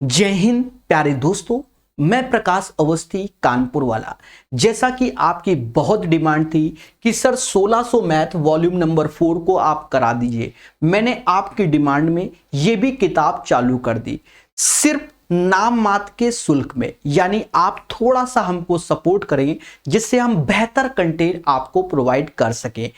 जय हिंद प्यारे दोस्तों। मैं प्रकाश अवस्थी कानपुर वाला। जैसा कि आपकी बहुत डिमांड थी कि सर 1600 मैथ वॉल्यूम नंबर 4 को आप करा दीजिए, मैंने आपकी डिमांड में ये भी किताब चालू कर दी सिर्फ नाम मात्र के शुल्क में। यानी आप थोड़ा सा हमको सपोर्ट करें जिससे हम बेहतर कंटेंट आपको प्रोवाइड कर सकें।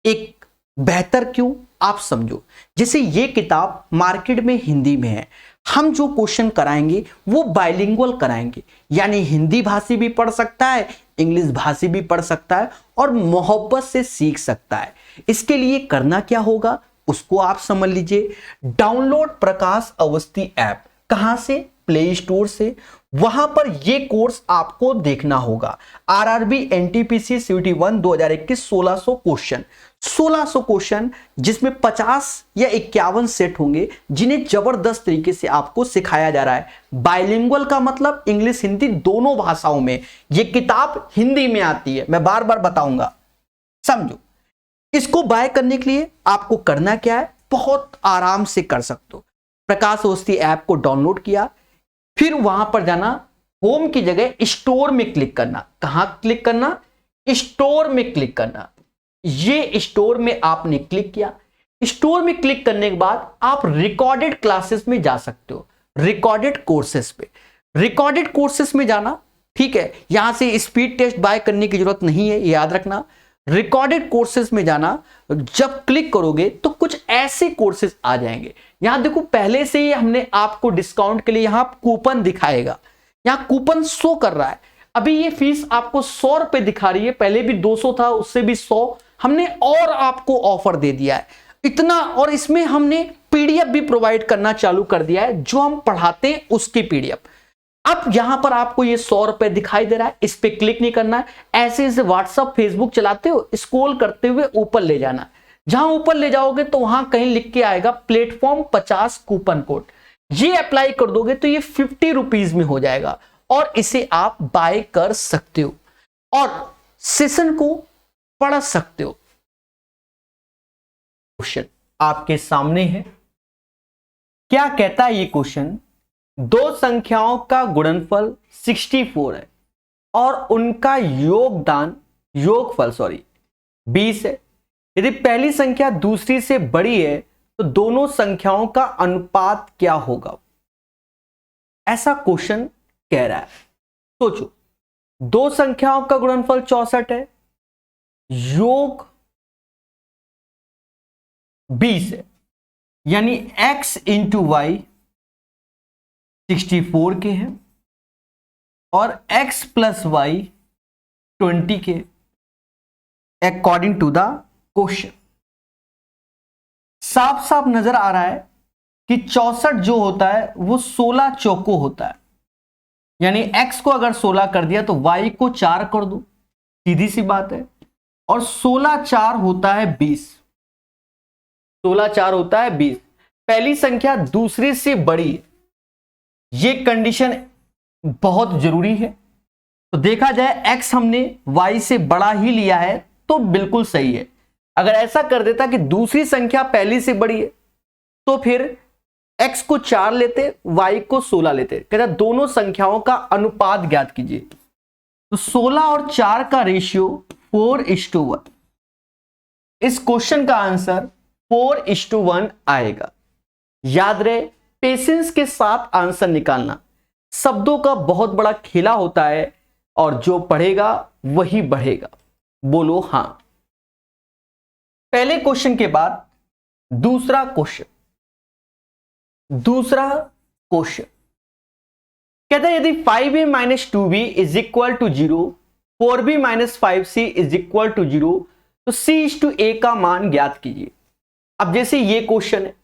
एक बेहतर क्यों आप समझो, जैसे ये किताब मार्केट में हिंदी में है, हम जो क्वेश्चन कराएंगे वो बाइलिंगुअल कराएंगे, यानी हिंदी भाषी भी पढ़ सकता है, इंग्लिश भाषी भी पढ़ सकता है और मोहब्बत से सीख सकता है। इसके लिए करना क्या होगा उसको आप समझ लीजिए। डाउनलोड प्रकाश अवस्थी ऐप। कहां से? प्ले स्टोर से। वहां पर ये कोर्स आपको देखना होगा। आरआरबी एनटीपीसी सीयूटी 1 2021 1600 क्वेश्चन जिसमें 50 या 51 सेट होंगे जिन्हें जबरदस्त तरीके से आपको सिखाया जा रहा है। बाइलिंगुअल का मतलब इंग्लिश हिंदी दोनों भाषाओं में। यह किताब हिंदी में आती है, मैं बार बार बताऊंगा, समझो। इसको बाय करने के लिए आपको करना क्या है, बहुत आराम से कर सकते हो। प्रकाश अवस्थी ऐप को डाउनलोड किया, फिर वहां पर जाना, होम की जगह स्टोर में क्लिक करना। कहां क्लिक करना? स्टोर में क्लिक करना। ये स्टोर में आपने क्लिक किया। स्टोर में क्लिक करने के बाद आप रिकॉर्डेड क्लासेस में जा सकते हो, रिकॉर्डेड कोर्सेस पे। रिकॉर्डेड कोर्सेस में जाना, ठीक है। यहां से स्पीड टेस्ट बाय करने की जरूरत नहीं है, याद रखना। रिकॉर्डेड कोर्सेस में जाना, जब क्लिक करोगे तो कुछ ऐसे कोर्सेस आ जाएंगे। यहां देखो पहले से ही हमने आपको डिस्काउंट के लिए यहां कूपन दिखाएगा, यहां कूपन शो कर रहा है। अभी ये फीस आपको 100 रुपए दिखा रही है, पहले भी 200 था, उससे भी 100 हमने और आपको ऑफर दे दिया है इतना। और इसमें हमने पीडीएफ भी प्रोवाइड करना चालू कर दिया है, जो हम पढ़ाते हैं उसकी पीडीएफ। अब यहां पर आपको ये 100 रुपए दिखाई दे रहा है, इस पे क्लिक नहीं करना है। ऐसे ऐसे व्हाट्सअप फेसबुक चलाते हो, स्क्रॉल करते हुए ऊपर ले जाना। जहां ऊपर ले जाओगे तो वहां कहीं लिख के आएगा प्लेटफॉर्म 50 कूपन कोड। ये अप्लाई कर दोगे तो ये 50 रुपीज में हो जाएगा और इसे आप बाय कर सकते हो और सेशन को पढ़ सकते हो। क्वेश्चन आपके सामने है। क्या कहता है ये क्वेश्चन? दो संख्याओं का गुणनफल 64 है और उनका योगफल 20 है। यदि पहली संख्या दूसरी से बड़ी है तो दोनों संख्याओं का अनुपात क्या होगा? ऐसा क्वेश्चन कह रहा है। सोचो, दो संख्याओं का गुणनफल 64 है, योग 20 है, यानी x इंटू वाई 64 के हैं और x प्लस वाई 20 के, अकॉर्डिंग टू द क्वेश्चन। साफ साफ नजर आ रहा है कि 64 जो होता है वो 16 चौको होता है, यानी x को अगर 16 कर दिया तो y को 4 कर दो, सीधी सी बात है। और 16 4 होता है 20, 16 4 होता है 20। पहली संख्या दूसरी से बड़ी है, ये कंडीशन बहुत जरूरी है। तो देखा जाए x हमने y से बड़ा ही लिया है तो बिल्कुल सही है। अगर ऐसा कर देता कि दूसरी संख्या पहली से बड़ी है तो फिर x को 4 लेते, y को 16 लेते। कहता दोनों संख्याओं का अनुपात ज्ञात कीजिए। तो 16 और 4 का रेशियो 4:1। इस क्वेश्चन का आंसर 4:1 आएगा। याद रहे, पेशेंस के साथ आंसर निकालना। शब्दों का बहुत बड़ा खेला होता है और जो पढ़ेगा वही बढ़ेगा। बोलो हां। पहले क्वेश्चन के बाद दूसरा क्वेश्चन कहता है यदि 5a minus 2b is equal to 0, 4b minus 5c is equal to 0, तो c/a का मान ज्ञात कीजिए। अब जैसे ये क्वेश्चन है,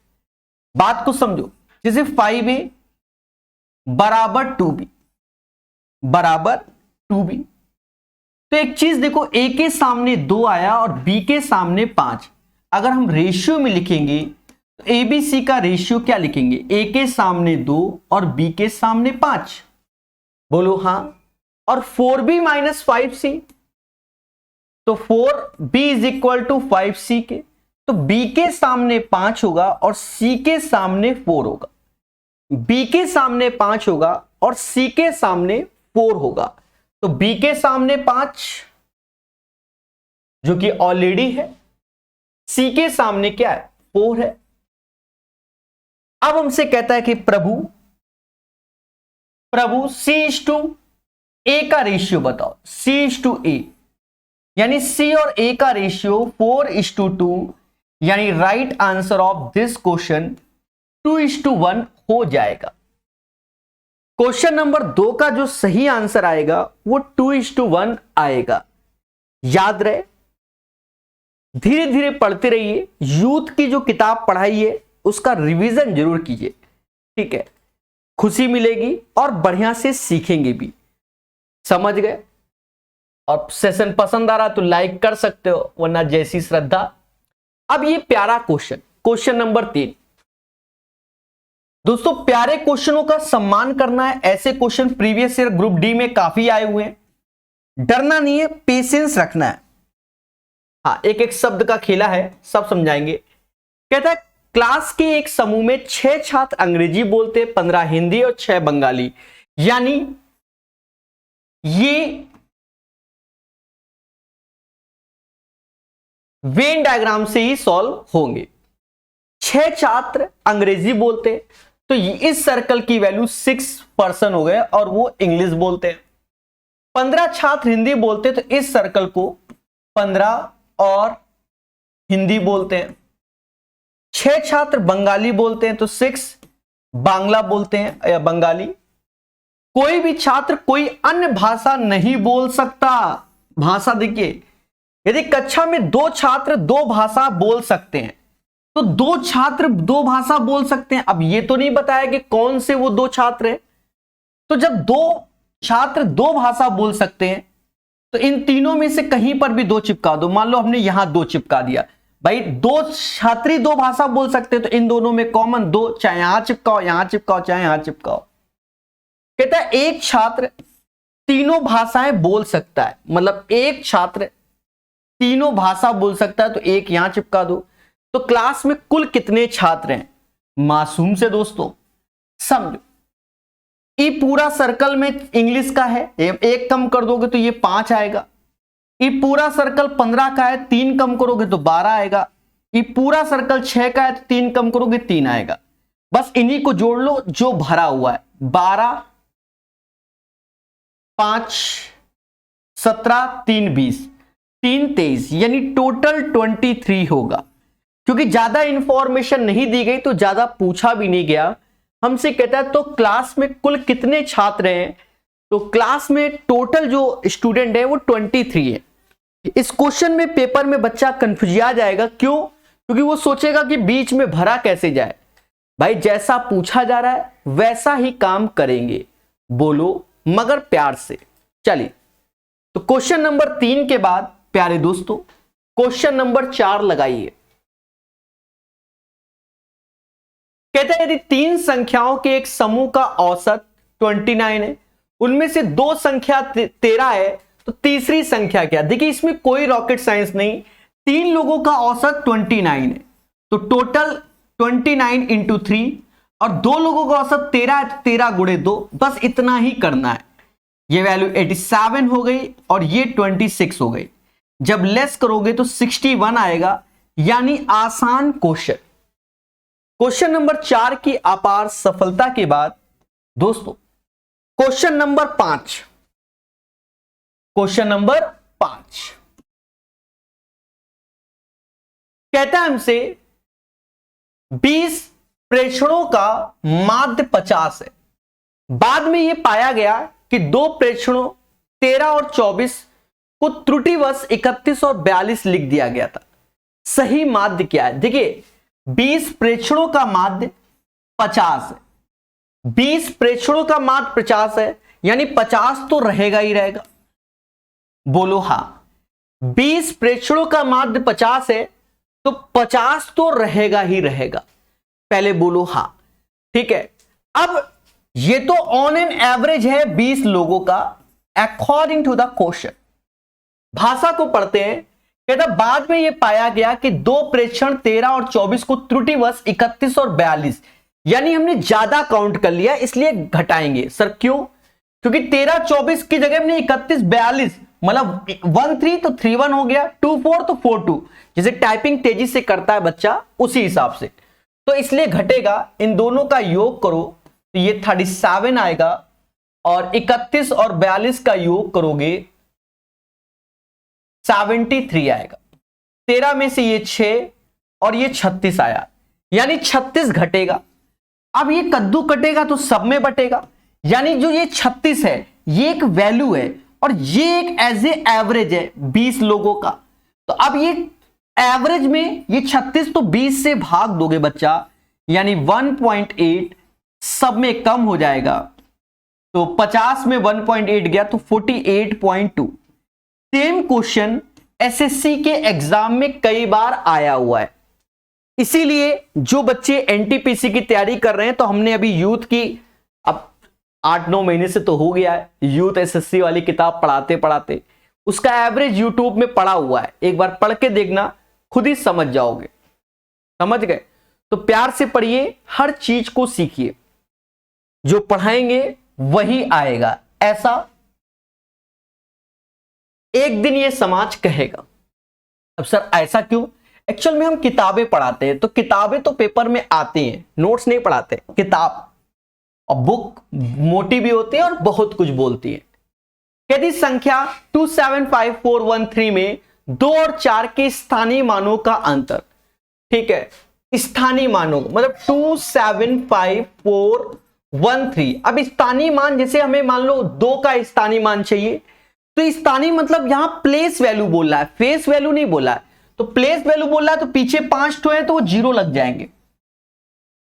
बात को समझो। जैसे 5a बराबर 2b तो एक चीज देखो, a के सामने 2 आया और b के सामने 5। अगर हम रेशियो में लिखेंगे तो abc का रेशियो क्या लिखेंगे? a के सामने 2 और b के सामने 5। बोलो हां। और 4b माइनस 5c, तो 4b is equal to 5c के, तो b के सामने 5 होगा और c के सामने 4 होगा। बी के सामने 5 होगा और सी के सामने 4 होगा। तो बी के सामने 5 जो कि ऑलरेडी है, सी के सामने क्या है 4 है। अब हमसे कहता है कि प्रभु C/A का रेशियो बताओ, C/A, यानी C और A का रेशियो 4:2, यानी right answer of this question 2:1 हो जाएगा। क्वेश्चन नंबर 2 का जो सही आंसर आएगा वो 2:1 आएगा। याद रहे, धीरे धीरे पढ़ते रहिए, यूथ की जो किताब पढ़ाई है उसका रिवीजन जरूर कीजिए, ठीक है, खुशी मिलेगी और बढ़िया से सीखेंगे भी। समझ गए? और सेशन पसंद आ रहा तो लाइक कर सकते हो, वरना जैसी श्रद्धा। अब ये प्यारा क्वेश्चन नंबर 3। दोस्तों प्यारे क्वेश्चनों का सम्मान करना है। ऐसे question previous year group D में काफी आए हुए हैं, डरना नहीं है, पेशेंस रखना है। हाँ, एक एक शब्द का खेला है, सब समझाएंगे। कहता है क्लास के एक समूह में 6 छात्र अंग्रेजी बोलते, 15 हिंदी और 6 बंगाली, यानी ये वेन डायग्राम से ही सॉल्व होंगे। 6 छात्र अंग्रेजी बोलते तो इस सर्कल की वैल्यू 6% हो गए और वो इंग्लिश बोलते हैं। 15 छात्र हिंदी बोलते तो इस सर्कल को 15 और हिंदी बोलते हैं। 6 छात्र बंगाली बोलते हैं तो 6 बांग्ला बोलते हैं या बंगाली। कोई भी छात्र कोई अन्य भाषा नहीं बोल सकता। भाषा देखिए, यदि कक्षा में 2 छात्र 2 भाषा बोल सकते हैं तो 2 छात्र 2 भाषा बोल सकते हैं। अब ये तो नहीं बताया कि कौन से वो 2 छात्र हैं। तो जब 2 छात्र 2 भाषा बोल सकते हैं तो इन तीनों में से कहीं पर भी 2 चिपका दो। मान लो हमने यहां 2 चिपका दिया, भाई 2 छात्री 2 भाषा बोल सकते हैं तो इन दोनों में कॉमन 2, चाहे यहां चिपकाओ, यहां चिपकाओ, चाहे यहां चिपकाओ। कहता है एक छात्र तीनों भाषाएं बोल सकता है, मतलब एक छात्र तीनों भाषा बोल सकता है तो एक यहां चिपका दो। तो क्लास में कुल कितने छात्र हैं? मासूम से दोस्तों समझो, ये पूरा सर्कल में इंग्लिश का है, एक कम कर दोगे तो ये 5 आएगा। ये पूरा सर्कल 15 का है, 3 कम करोगे तो 12 आएगा। ये पूरा सर्कल 6 का है तो 3 कम करोगे 3 आएगा। बस इन्हीं को जोड़ लो जो भरा हुआ है। 12 5 17 3 20 3 23, यानी टोटल 23 होगा। क्योंकि ज्यादा इंफॉर्मेशन नहीं दी गई तो ज्यादा पूछा भी नहीं गया। हमसे कहता है तो क्लास में कुल कितने छात्र हैं? तो क्लास में टोटल जो स्टूडेंट है वो 23 है। इस क्वेश्चन में पेपर में बच्चा कंफ्यूज जाएगा। क्यों? क्योंकि वो सोचेगा कि बीच में भरा कैसे जाए। भाई जैसा पूछा जा रहा है वैसा ही काम करेंगे, बोलो मगर प्यार से। चलिए, तो क्वेश्चन नंबर 3 के बाद प्यारे दोस्तों क्वेश्चन नंबर 4 लगाइए। कहता है यदि 3 संख्याओं के एक समूह का औसत 29 है, उनमें से 2 संख्या 13 है, तो तीसरी संख्या क्या? देखिए इसमें कोई रॉकेट साइंस नहीं। 3 लोगों का औसत 29 है तो टोटल 29 × 3, और 2 लोगों का औसत 13 है तो 13 × 2, बस इतना ही करना है। ये वैल्यू 87 हो गई और ये 26 हो गई। जब लेस करोगे तो 61 आएगा, यानी आसान क्वेश्चन। क्वेश्चन नंबर 4 की अपार सफलता के बाद दोस्तों क्वेश्चन नंबर 5 कहता है हमसे 20 प्रेक्षणों का माध्य 50 है। बाद में यह पाया गया कि 2 प्रेक्षणों 13 और 24 को त्रुटिवश 31 और 42 लिख दिया गया था। सही माध्य क्या है? देखिए 20 प्रेक्षणों का माध्य 50 है। 20 प्रेक्षणों का माध्य 50 है, यानी 50 तो रहेगा ही रहेगा। बोलो हां। 20 प्रेक्षणों का माध्य 50 है तो 50 तो रहेगा ही रहेगा। पहले बोलो हां, ठीक है। अब ये तो ऑन एन एवरेज है 20 लोगों का, अकॉर्डिंग टू द क्वेश्चन। भाषा को पढ़ते हैं। कहता बाद में यह पाया गया कि 2 प्रेक्षण 13 और 24 को त्रुटिवश 31 और 42 यानी हमने ज्यादा काउंट कर लिया इसलिए घटाएंगे। सर क्यों? क्योंकि 13 24 की जगह हमने 31 42, मतलब 1 3 तो 3 1 हो गया, 2 4 तो 4 2, जैसे टाइपिंग तेजी से करता है बच्चा उसी हिसाब से, तो इसलिए घटेगा। इन दोनों का योग करो तो ये 37 आएगा, और 31 और 42 का योग करोगे 73 आएगा। 13 में से ये 6 और ये 36 आया, यानी 36 घटेगा। अब ये कद्दू कटेगा तो सब में बटेगा, यानी जो ये 36 है ये एक वैल्यू है और ये एक एज ए एवरेज है 20 लोगों का। तो अब ये एवरेज में ये 36 तो 20 से भाग दोगे बच्चा, यानी 1.8 सब में कम हो जाएगा, तो 50 में 1.8 गया तो 48.2। सेम क्वेश्चन एसएससी के एग्जाम में कई बार आया हुआ है, इसीलिए जो बच्चे एनटीपीसी की तैयारी कर रहे हैं, तो हमने अभी यूथ की, अब 8-9 महीने से तो हो गया है यूथ एसएससी वाली किताब पढ़ाते पढ़ाते, उसका एवरेज यूट्यूब में पड़ा हुआ है, एक बार पढ़ के देखना खुद ही समझ जाओगे। समझ गए? तो प्यार से पढ़िए, हर चीज को सीखिए, जो पढ़ाएंगे वही आएगा, ऐसा एक दिन ये समाज कहेगा। अब सर ऐसा क्यों? एक्चुअल में हम किताबें पढ़ाते हैं, तो किताबें तो पेपर में आती हैं, नोट्स नहीं पढ़ाते। किताब और बुक मोटी भी होती है और बहुत कुछ बोलती है। यदि संख्या 275413 में 2 और 4 के स्थानीय मानों का अंतर, ठीक है, स्थानीय मानों मतलब 275413, अब स्थानीय मान जैसे हमें मान लो 2 का स्थानीय मान चाहिए, तो स्थानीय मतलब यहां प्लेस वैल्यू बोल रहा है, फेस वैल्यू नहीं बोला है। तो प्लेस वैल्यू बोल रहा है तो पीछे 5 ठो है तो वो 0 लग जाएंगे,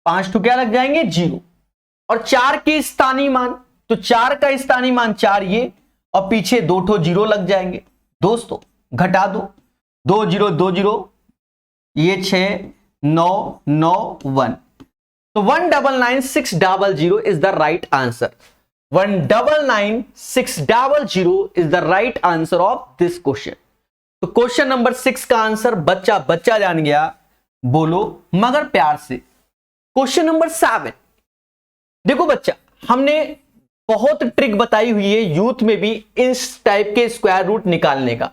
5 ठो क्या लग जाएंगे? 0। और 4 के स्थानीय मान, तो 4 का स्थानीय मान 4 ये, और पीछे 2 ठो 0 लग जाएंगे। दोस्तों घटा दो, 2 0 2 0, ये 6 9 9 1, तो 199600 is the right answer. 199600 is the right answer of this question. तो क्वेश्चन नंबर 6 का आंसर बच्चा जान गया, बोलो मगर प्यार से। क्वेश्चन नंबर 7, देखो बच्चा, हमने बहुत ट्रिक बताई हुई है यूथ में भी इस टाइप के स्क्वायर रूट निकालने का,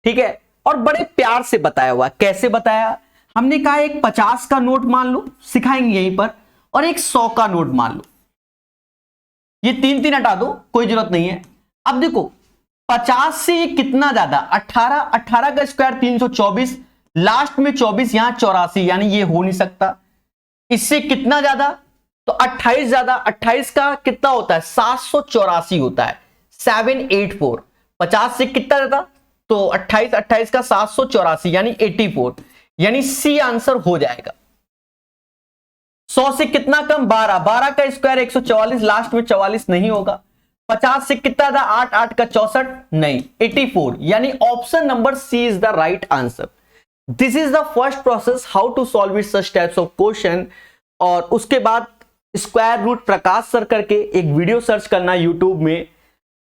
ठीक है, और बड़े प्यार से बताया हुआ। कैसे बताया? हमने कहा एक 50 का नोट मान लो, सिखाएंगे यहीं पर, और एक 100 का नोट मान लो। ये 3 हटा दो, कोई जरूरत नहीं है। अब देखो 50 से ये कितना ज्यादा, 18, 18 का स्क्वायर 324, लास्ट में 24, यहां 84, यानी ये हो नहीं सकता। इससे कितना ज्यादा, तो 28 ज्यादा, 28 का कितना होता है? 784 होता है, 784। 50 से कितना ज्यादा, तो 28, 28 का 784 यानी 84, यानी सी आंसर हो जाएगा। 100 से कितना कम? 12, 12 का स्क्वायर 144, लास्ट में 44 नहीं होगा। 50 से कितना था? 8, 8 का 64 नहीं, 84, यानी option number C is the right answer. This is the first process how to solve it such types of question. और उसके बाद स्क्वायर रूट प्रकाश सर करके एक वीडियो सर्च करना यूट्यूब में,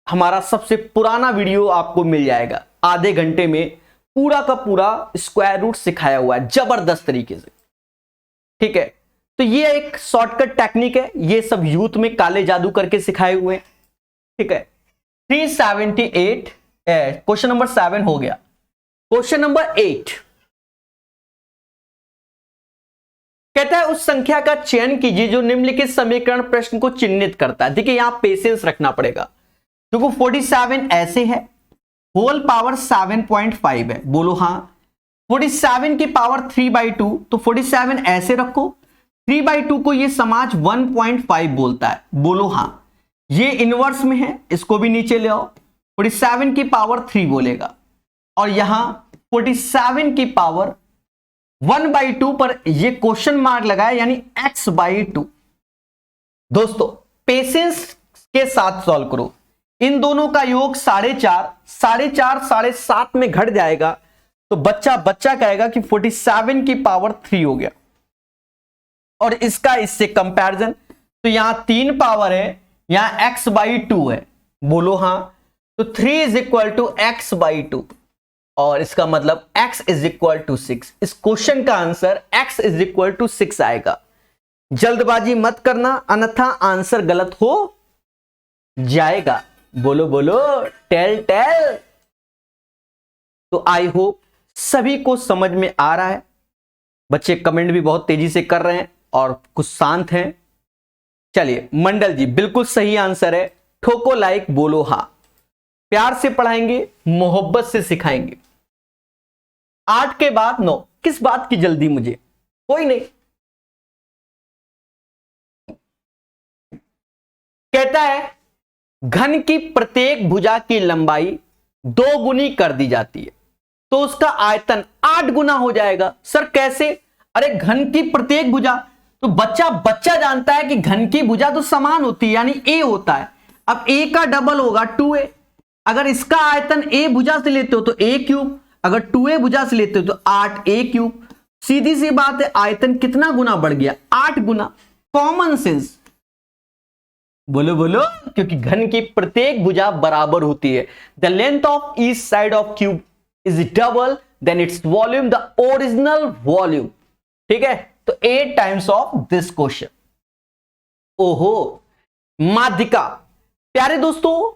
हमारा सबसे पुराना वीडियो आपको मिल जाएगा, आधे घंटे में पूरा का पूरा स्क्वायर रूट सिखाया हुआ है जबरदस्त तरीके से, ठीक है। तो ये एक शॉर्टकट टेक्निक है, ये सब यूथ में काले जादू करके सिखाए हुए हैं, ठीक है। 378, क्वेश्चन नंबर 7 हो गया। क्वेश्चन नंबर 8 कहता है उस संख्या का चयन कीजिए जो निम्नलिखित समीकरण प्रश्न को चिन्हित करता है। देखिए यहां पेशेंस रखना पड़ेगा, क्योंकि 47 ऐसे है, होल पावर 7.5 है, बोलो हां। 47 की पावर 3/2, तो 47 ऐसे रखो, 3/2 को ये समाज 1.5 बोलता है, बोलो हां। ये इनवर्स में है, इसको भी नीचे ले आओ, 47 की पावर 3 बोलेगा, और यहां 47 की पावर 1/2 पर ये क्वेश्चन मार्क लगाया, यानी x/2। दोस्तों पेशेंस के साथ सॉल्व करो, इन दोनों का योग 4.5, 4.5 7.5 में घट जाएगा, तो बच्चा कहेगा कि 47 की पावर 3 हो गया। और इसका इससे कंपैरिजन, तो यहां 3 पावर है, यहां x/2 है, बोलो हां। तो 3 इज इक्वल टू x/2, और इसका मतलब x इज इक्वल टू 6। इस क्वेश्चन का answer x is equal to 6 आएगा। जल्दबाजी मत करना, अन्यथा आंसर गलत हो जाएगा। बोलो बोलो, टेल टेल। तो आई होप सभी को समझ में आ रहा है। बच्चे कमेंट भी बहुत तेजी से कर रहे हैं और कुछ शांत हैं। चलिए मंडल जी, बिल्कुल सही आंसर है। ठोको लाइक, बोलो हां। प्यार से पढ़ाएंगे, मोहब्बत से सिखाएंगे। 8 के बाद 9, किस बात की जल्दी मुझे? कोई नहीं। कहता है घन की प्रत्येक भुजा की लंबाई 2 गुनी कर दी जाती है, तो उसका आयतन 8 गुना हो जाएगा। सर कैसे? अरे घन की प्रत्येक भुजा, तो बच्चा जानता है कि घन की भुजा तो समान होती है, यानी ए होता है। अब ए का डबल होगा 2a। अगर इसका आयतन ए भुजा से लेते हो तो a क्यूब, अगर 2a भुजा से लेते हो तो 8a क्यूब। सीधी सी बात है, आयतन कितना गुना बढ़ गया? 8 गुना। Common sense. बोलो बोलो, क्योंकि घन की प्रत्येक भुजा बराबर होती है। The length of each side of cube is double then its volume, the original volume. ठीक है, तो 8 टाइम्स ऑफ दिस क्वेश्चन। ओहो माध्यिका। प्यारे दोस्तों,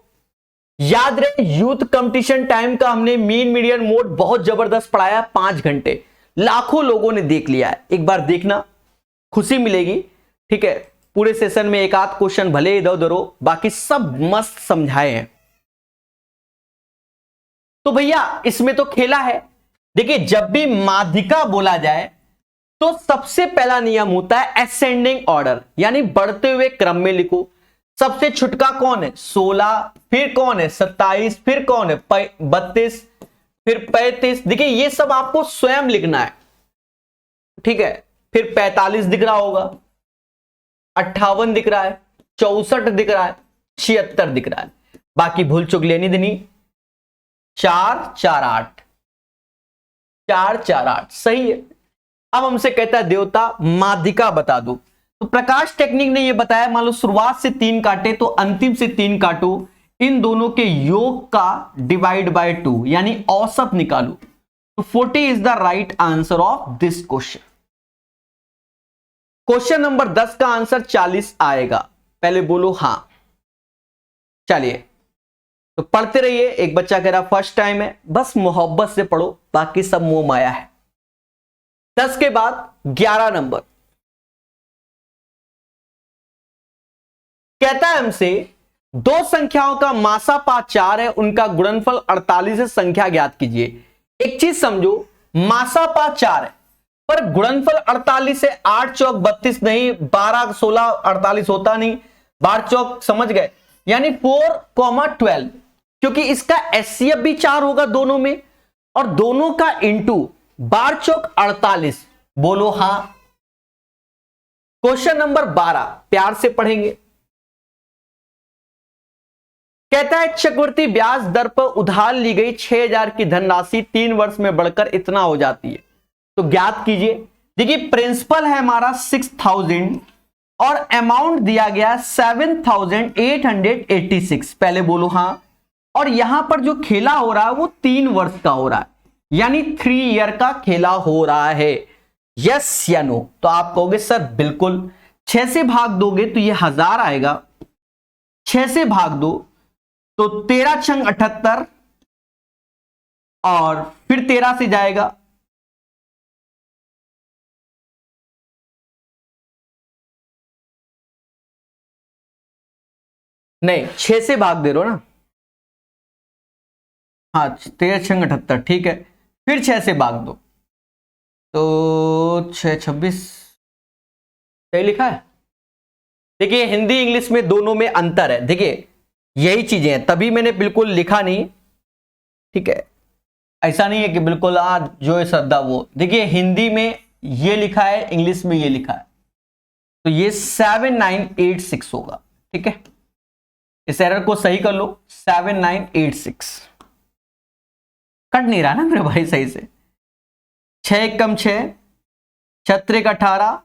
याद रहे यूथ कंपटीशन टाइम का हमने मीन मीडियन मोड बहुत जबरदस्त पढ़ाया। 5 घंटे लाखों लोगों ने देख लिया है। एक बार देखना, खुशी मिलेगी। ठीक है, पूरे सेशन में एक आध क्वेश्चन भले इधर उधर हो, बाकी सब मस्त समझाए हैं। तो भैया इसमें तो खेला है। देखिए जब भी माध्यिका बोला जाए तो सबसे पहला नियम होता है असेंडिंग ऑर्डर, यानी बढ़ते हुए क्रम में लिखो। सबसे छुटका कौन है? 16, फिर कौन है? 27, फिर कौन है? 32, फिर 35। देखिए ये सब आपको स्वयं लिखना है। ठीक है, फिर 45 दिख रहा होगा, 58 दिख रहा है, 64 दिख रहा है, 76 दिख रहा है। बाकी भूल चुक लेनी देनी। 4 4 8, 4 4 8 सही है। अब हमसे कहता है देवता माध्यिका बता दो। तो प्रकाश टेक्निक ने यह बताया, मान लो शुरुआत से 3 काटे तो अंतिम से 3 काटो, इन दोनों के योग का डिवाइड बाय 2 यानी औसत निकालो। तो 40 is the right answer of this question. Question number 10 का आंसर 40 आएगा। पहले बोलो हां। चलिए तो पढ़ते रहिए। एक बच्चा कह रहा फर्स्ट टाइम है, बस मोहब्बत से पढ़ो, बाकी सब मोह माया है। 10 के बाद 11 नंबर कहता है हमसे दो संख्याओं का मासापा 4 है, उनका गुणनफल 48 है, संख्या ज्ञात कीजिए। एक चीज समझो, मासापा 4 है पर गुणनफल 48 है। 8 चौक 32 नहीं, 12 16 48 होता नहीं, 12 चौक समझ गए, यानी 4,12, क्योंकि इसका एचसीएफ भी 4 होगा दोनों में, और दोनों का इंटू 12 चौक 48। बोलो हां। क्वेश्चन नंबर 12 प्यार से पढ़ेंगे। कहता है चक्रवृद्धि ब्याज दर पर उधार ली गई 6,000 की धनराशि 3 वर्ष में बढ़कर इतना हो जाती है, तो ज्ञात कीजिए। देखिए प्रिंसिपल है हमारा 6,000 और अमाउंट दिया गया 7,886। पहले बोलो हां। और यहां पर जो खेला हो रहा है वो 3 वर्ष का हो रहा है, यानी 3 ईयर का खेला हो रहा है। यस या नो? तो आप कहोगे सर बिल्कुल। 6 से भाग दोगे तो ये 1000 आएगा, 6 से भाग दो तो 13 छंग 78, और फिर 13 से जाएगा, नहीं 6 से भाग दे रहे हो ना, हाँ 13 छंग 78 ठीक है। फिर 6 से भाग दो तो 6 26, सही लिखा है। देखिए हिंदी इंग्लिश में दोनों में अंतर है। देखिए यही चीजें हैं, तभी मैंने बिल्कुल लिखा नहीं। ठीक है, ऐसा नहीं है कि बिल्कुल जो है श्रद्धा वो। देखिए हिंदी में ये लिखा है, इंग्लिश में ये लिखा है, तो ये 7986 होगा। ठीक है, इस एरर को सही कर लो। 7986 कट नहीं रहा ना मेरे भाई सही से। 6 कम 6, 6 18,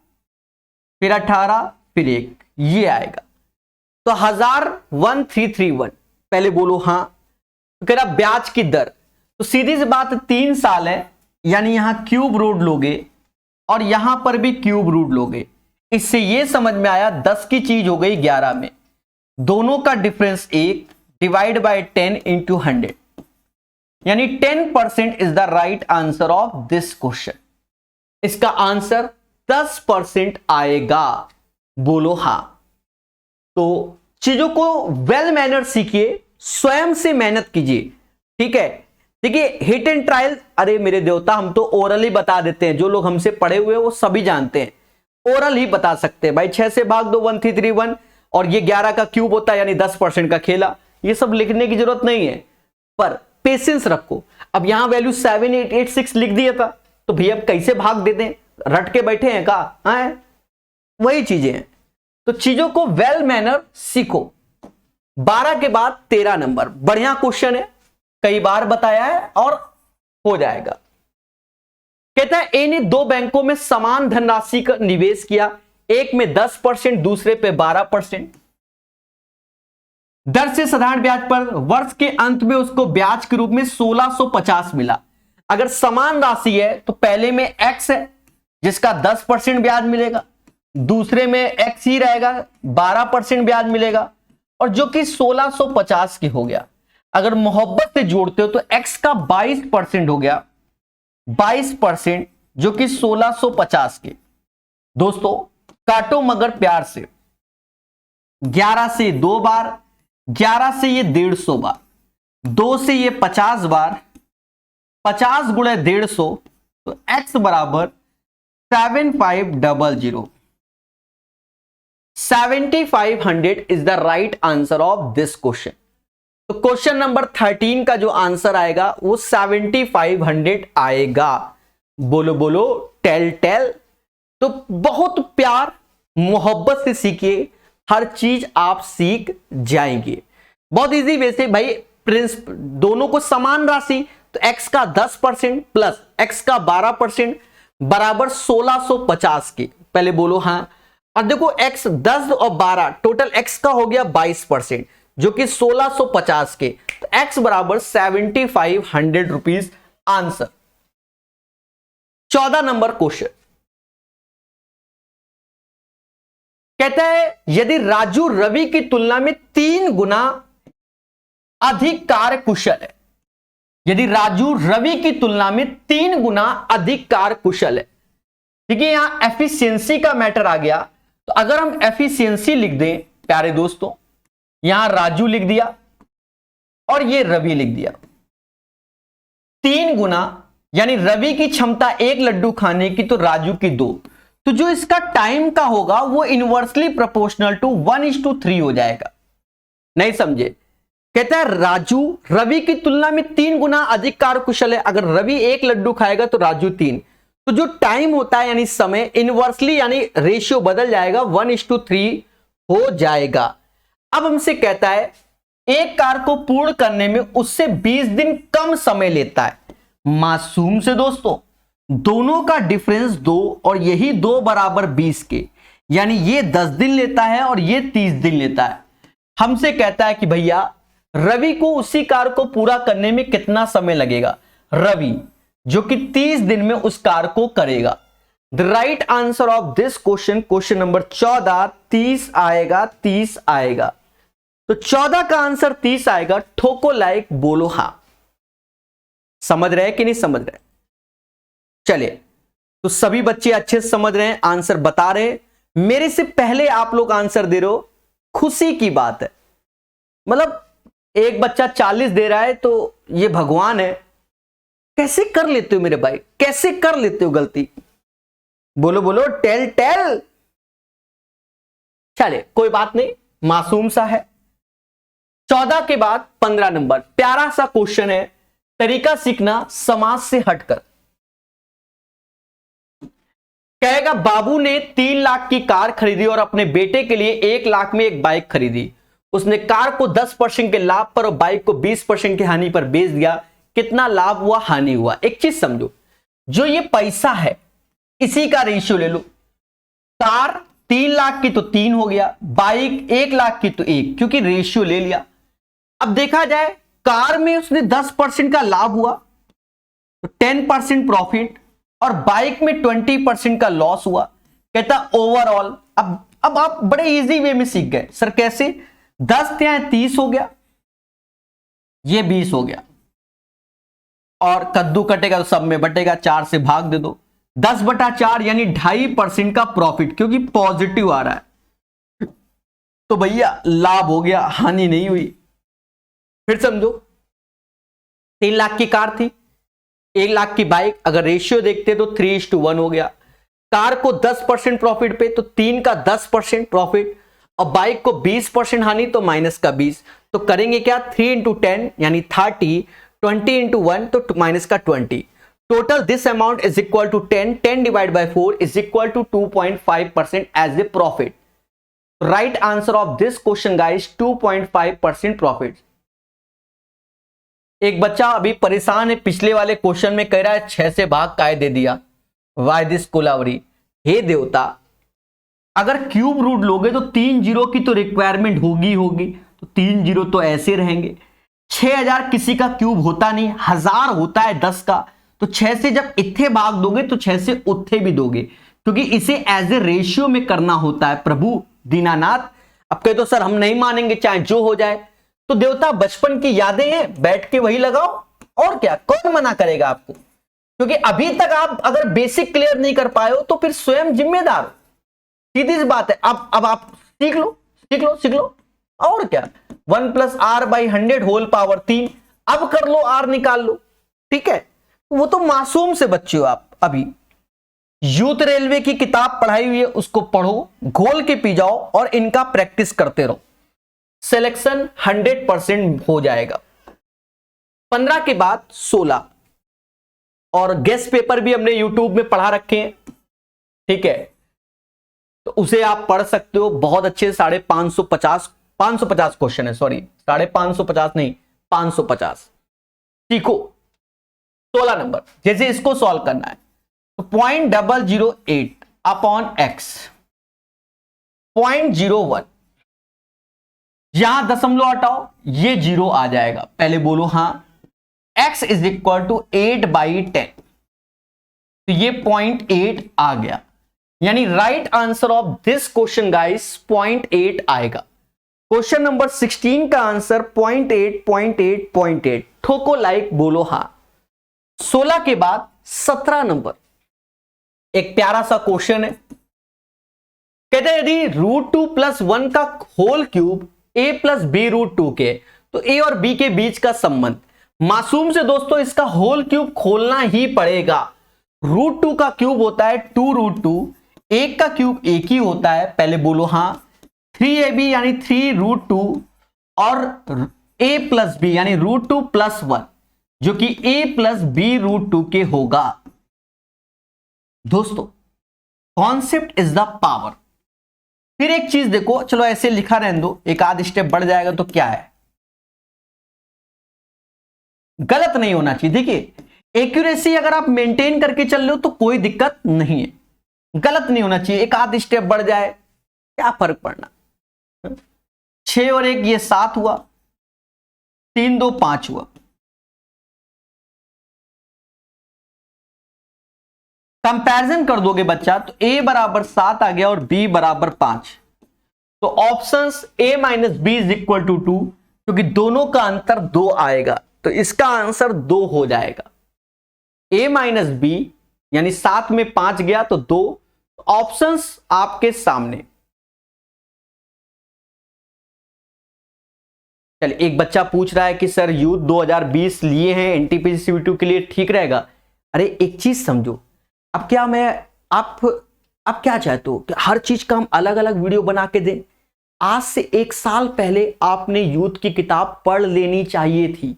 फिर 18, फिर 1, ये आएगा। तो 1331। पहले बोलो हां। तो कह रहा ब्याज की दर, तो सीधी सी बात 3 साल है, यानी यहां क्यूब रूट लोगे और यहां पर भी क्यूब रूट लोगे। इससे ये समझ में आया 10 की चीज हो गई 11 में, दोनों का डिफरेंस 1 डिवाइड बाय 10 इंटू 100, यानी 10% is the right answer of this question. इसका आंसर 10% आएगा, बोलो हां। तो चीजों को वेल मैनर सीखिए, स्वयं से मेहनत कीजिए, ठीक है। देखिए हिट एंड ट्रायल, अरे मेरे देवता हम तो ओरल ही बता देते हैं, जो लोग हमसे पढ़े हुए वो सभी जानते हैं, ओरल ही बता सकते हैं भाई। 6 से भाग दो 1 3 3 1, और ये 11 का क्यूब होता है यानी 10% का खेला, ये सब लिखने की जरूरत नहीं है, पर पेशेंस रखो। अब यहां वैल्यू 7886 लिख दिया था, तो भैया अब कैसे भाग देते हैं, रट के बैठे हैं का? हाँ, वही चीजें हैं। तो चीजों को वेल मैनर सीखो। 12 के बाद 13 नंबर, बढ़िया क्वेश्चन है, कई बार बताया है और हो जाएगा। कहता है ए ने 2 बैंकों में समान धनराशि का निवेश किया, एक में 10%, दूसरे पे 12%। दर से साधारण ब्याज पर वर्ष के अंत में उसको ब्याज के रूप में 1650 मिला। अगर समान राशि है तो पहले में x है जिसका 10% ब्याज मिलेगा, दूसरे में x ही रहेगा 12% ब्याज मिलेगा, और जो कि 1650 की हो गया। अगर मोहब्बत से जोड़ते हो तो x का 22% हो गया, 22% जो कि 1650 के। दोस्तों काटो मगर प्यार से, 11 से 2 बार, 11 से ये 150 बार, 2 से ये 50 बार, 50 गुणे 150, तो x बराबर 7500, 7500 is the right answer of this question. तो क्वेश्चन नंबर 13 का जो आंसर आएगा वो 7500 आएगा। बोलो बोलो टेल टेल। तो बहुत प्यार मोहब्बत से सीखिए, हर चीज आप सीख जाएंगे। बहुत इजी वैसे भाई, प्रिंसिपल दोनों को समान राशि, तो x का 10% प्लस x का 12% बराबर 1650 के। पहले बोलो हाँ, और देखो x 10 और 12 टोटल x का हो गया 22% जो कि 1650 के, तो x बराबर 7500 रुपीज आंसर। 14 नंबर क्वेश्चन कहता है यदि राजू रवि की तुलना में 3 गुना अधिक कार्य कुशल है, यदि राजू रवि की तुलना में 3 गुना अधिक कार्य कुशल है, ठीक है। यहां एफिशिएंसी का मैटर आ गया, तो अगर हम एफिशिएंसी लिख दें प्यारे दोस्तों, यहां राजू लिख दिया और ये रवि लिख दिया, 3 गुना यानी रवि की क्षमता 1 लड्डू खाने की तो राजू की 2, तो जो इसका टाइम का होगा वो इनवर्सली प्रोपोर्शनल टू 1:3 हो जाएगा। नहीं समझे? कहता है राजू रवि की तुलना में 3 गुना अधिक कार्य कुशल है, अगर रवि 1 लड्डू खाएगा तो राजू 3, तो जो टाइम होता है यानी समय इनवर्सली यानी रेशियो बदल जाएगा, 1:3 हो जाएगा। अब हमसे कहता है एक कार्य को पूर्ण करने में उससे 20 दिन कम समय लेता है। मासूम से दोस्तों, दोनों का डिफरेंस 2 और यही 2 बराबर 20 के, यानी ये 10 दिन लेता है और ये 30 दिन लेता है। हमसे कहता है कि भैया रवि को उसी कार्य को पूरा करने में कितना समय लगेगा। रवि जो कि 30 दिन में उस कार्य को करेगा। The right answer of this question, question number 14, 30 आएगा, 30 आएगा। तो 14 का आंसर 30 आएगा। ठोको लाइक, बोलो हां। समझ रहे हैं कि नहीं समझ रहे? चलिए, तो सभी बच्चे अच्छे से समझ रहे हैं, आंसर बता रहे हैं। मेरे से पहले आप लोग आंसर दे रहे हो, खुशी की बात है। मतलब एक बच्चा 40 दे रहा है तो ये भगवान है। कैसे कर लेते हो मेरे भाई, कैसे कर लेते हो गलती? बोलो बोलो टेल टेल। चलिए कोई बात नहीं, मासूम सा है। 14 के बाद 15 नंबर, प्यारा सा क्वेश्चन है, तरीका सीखना समाज से हटकर। कहेगा बाबू ने 3 लाख की कार खरीदी और अपने बेटे के लिए 1 लाख में एक बाइक खरीदी। उसने कार को 10% के लाभ पर और बाइक को 20% की हानि पर बेच दिया। कितना लाभ हुआ, हानि हुआ? एक चीज समझो, जो ये पैसा है इसी का रेशियो ले लो। कार 3 लाख की तो 3 हो गया, बाइक 1 लाख की तो 1, क्योंकि रेशियो ले लिया। अब देखा जाए कार में उसने 10% का लाभ हुआ तो 10% प्रॉफिट, और बाइक में 20% का लॉस हुआ। कहता ओवरऑल। अब आप बड़े इजी वे में सीख गए सर कैसे, 10 क्या 30 हो गया, ये 20 हो गया, और कद्दू कटेगा तो सब में बटेगा, 4 से भाग दे दो, 10/4 यानी 2.5% का प्रॉफिट, क्योंकि पॉजिटिव आ रहा है तो भैया लाभ हो गया, हानि नहीं हुई। फिर समझो 3 लाख की कार थी, 1 लाख की बाइक, अगर रेशियो देखते तो 3:1 हो गया। कार को 10% प्रॉफिट पे तो 3 का 10% प्रॉफिट, और बाइक को 20% हानि तो माइनस का 20, तो करेंगे क्या 3 × 10 यानी 30, 20 × 1 तो माइनस का 20। Total this amount is equal to 10, 10 divide by 4 is equal to 2.5% as a profit. Right answer of this question guys 2.5% profit. एक बच्चा अभी परेशान है, पिछले वाले क्वेश्चन में कह रहा है 6 से भाग काय दे दिया, वाई दिस कोलावरी। हे देवता, अगर क्यूब रूट लोगे तो 3 जीरो की तो रिक्वायरमेंट होगी, तो 3 जीरो तो ऐसे रहेंगे। 6000 किसी का क्यूब होता नहीं, 1000 होता है 10 का, तो 6 से जब इत्थे भाग दोगे तो 6 से उत्थे भी दोगे, क्योंकि इसे एज ए रेशियो में करना होता है। प्रभु दीनानाथ, अब कहे तो सर हम नहीं मानेंगे चाहे जो हो जाए, तो देवता बचपन की यादें हैं, बैठ के वही लगाओ, और क्या, कौन मना करेगा आपको, क्योंकि अभी तक आप अगर बेसिक क्लियर नहीं कर पाए हो तो फिर स्वयं जिम्मेदार हो, सीधी सी बात है। अब आप सीख लो, और क्या, 1 + r/100 होल पावर 3, अब कर लो, r निकाल लो, ठीक है। वो तो मासूम से बच्चे हो आप। अभी यूथ रेलवे की किताब पढ़ाई हुई है, उसको पढ़ो, घोल के पी जाओ, और इनका प्रैक्टिस करते रहो, सिलेक्शन 100% हो जाएगा। 15 के बाद 16, और गेस्ट पेपर भी हमने यूट्यूब में पढ़ा रखे हैं, ठीक है, तो उसे आप पढ़ सकते हो बहुत अच्छे। 550 क्वेश्चन है, सॉरी 550 नहीं, 550 सीखो। 16 नंबर, जैसे इसको सॉल्व करना है तो 0.008 अपॉन x 0.01, यहां दशमलव हटाओ, ये 0 आ जाएगा। पहले बोलो हाँ, x इज इक्वल टू 8/10, तो ये 0.8 आ गया, यानी right answer of this question guys 0.8 आएगा। क्वेश्चन नंबर 16 का आंसर 0.8 ठोको लाइक, बोलो हाँ। 16 के बाद 17 नंबर, एक प्यारा सा क्वेश्चन है, कहते हैं यदि √2 + 1 का होल क्यूब a + b √2 के, तो a और b के बीच का संबंध। मासूम से दोस्तों इसका होल क्यूब खोलना ही पड़ेगा। √2 का क्यूब होता है 2√2, एक का क्यूब एक ही होता है, पहले बोलो हाँ। 3ab यानी 3√2, और a + b यानी √2 + 1, जो कि a + b √2 के होगा। दोस्तों कॉन्सेप्ट इज द पावर। फिर एक चीज देखो, चलो ऐसे लिखा रहने दो, एक आध स्टेप बढ़ जाएगा तो क्या है, गलत नहीं होना चाहिए। देखिए एक्यूरेसी अगर आप मेंटेन करके चल रहे हो तो कोई दिक्कत नहीं है, गलत नहीं होना चाहिए। एक आध स्टेप बढ़ जाए क्या फर्क पड़ना। 6 और 1 ये 7 हुआ, 3 2 5 हुआ। कंपैरिजन कर दोगे बच्चा तो a = 7 आ गया और b = 5, तो ऑप्शंस a - b = 2, क्योंकि दोनों का अंतर 2 आएगा, तो इसका आंसर 2 हो जाएगा। a - b यानी 7 में 5 गया तो 2, ऑप्शंस आपके सामने। चलिए एक बच्चा पूछ रहा है कि सर यूथ 2020 लिए हैं एनटीपीसी CV2 के लिए, ठीक रहेगा। अरे एक चीज समझो, अब क्या आप क्या चाहते हो कि हर चीज का हम अलग अलग वीडियो बना के दें? आज से 1 साल पहले आपने यूथ की किताब पढ़ लेनी चाहिए थी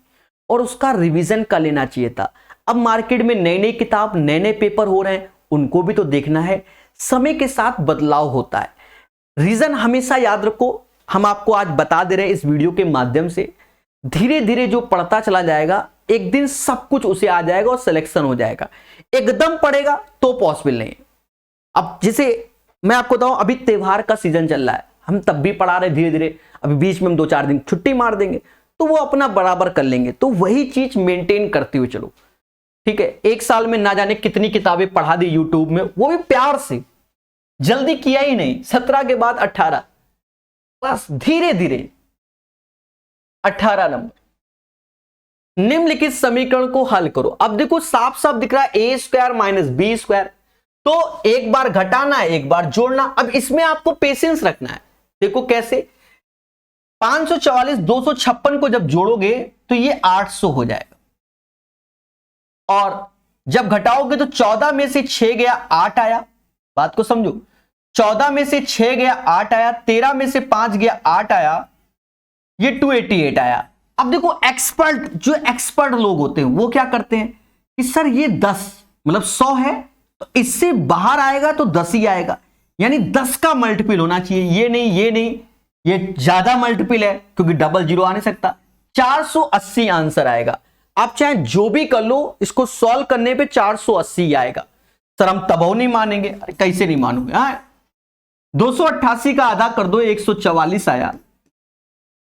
और उसका रिवीजन कर लेना चाहिए था। अब मार्केट में नई नई किताब, नए नए पेपर हो रहे हैं, उनको भी तो देखना है। समय के साथ बदलाव होता है। रीजन हमेशा याद रखो, हम आपको आज बता दे रहे हैं इस वीडियो के माध्यम से, धीरे धीरे जो पढ़ता चला जाएगा एक दिन सब कुछ उसे आ जाएगा और सिलेक्शन हो जाएगा। एकदम पढ़ेगा तो पॉसिबल नहीं। अब जैसे मैं आपको बताऊं, अभी त्योहार का सीजन चल रहा है, हम तब भी पढ़ा रहे धीरे धीरे, अभी बीच में हम 2-4 दिन छुट्टी मार देंगे तो वो अपना बराबर कर लेंगे। तो वही चीज मेंटेन करते हुए चलो, ठीक है। 1 साल में ना जाने कितनी किताबें पढ़ा दी यूट्यूब में, वो भी प्यार से, जल्दी किया ही नहीं, 17 के बाद 18, बस धीरे धीरे 18 नंबर। निम्नलिखित समीकरण को हल करो। अब देखो साफ साफ दिख रहा है ए स्क्वायर माइनस बी स्क्वायर, तो एक बार घटाना है एक बार जोड़ना। अब इसमें आपको पेशेंस रखना है। देखो कैसे, 544 256 को जब जोड़ोगे तो ये 800 हो जाएगा, और जब घटाओगे तो 14 में से 6 गया 8 आया। बात को समझो, 14 में से 6 गया 8 आया, 13 में से 5 गया 8 आया, ये 288 आया। अब देखो एक्सपर्ट, जो एक्सपर्ट लोग होते हैं वो क्या करते हैं कि सर ये 10 मतलब 100 है तो इससे बाहर आएगा तो 10 ही आएगा, यानी 10 का मल्टीपल होना चाहिए। ये नहीं, ये ज्यादा मल्टीपल है क्योंकि डबल जीरो आ नहीं सकता। 480 आंसर आएगा। आप चाहे जो भी कर लो, इसको सॉल्व करने पे 480 आएगा। सर हम तब नहीं मानेंगे। अरे कैसे नहीं मानोगे? 288 का आधा कर दो 144 आया,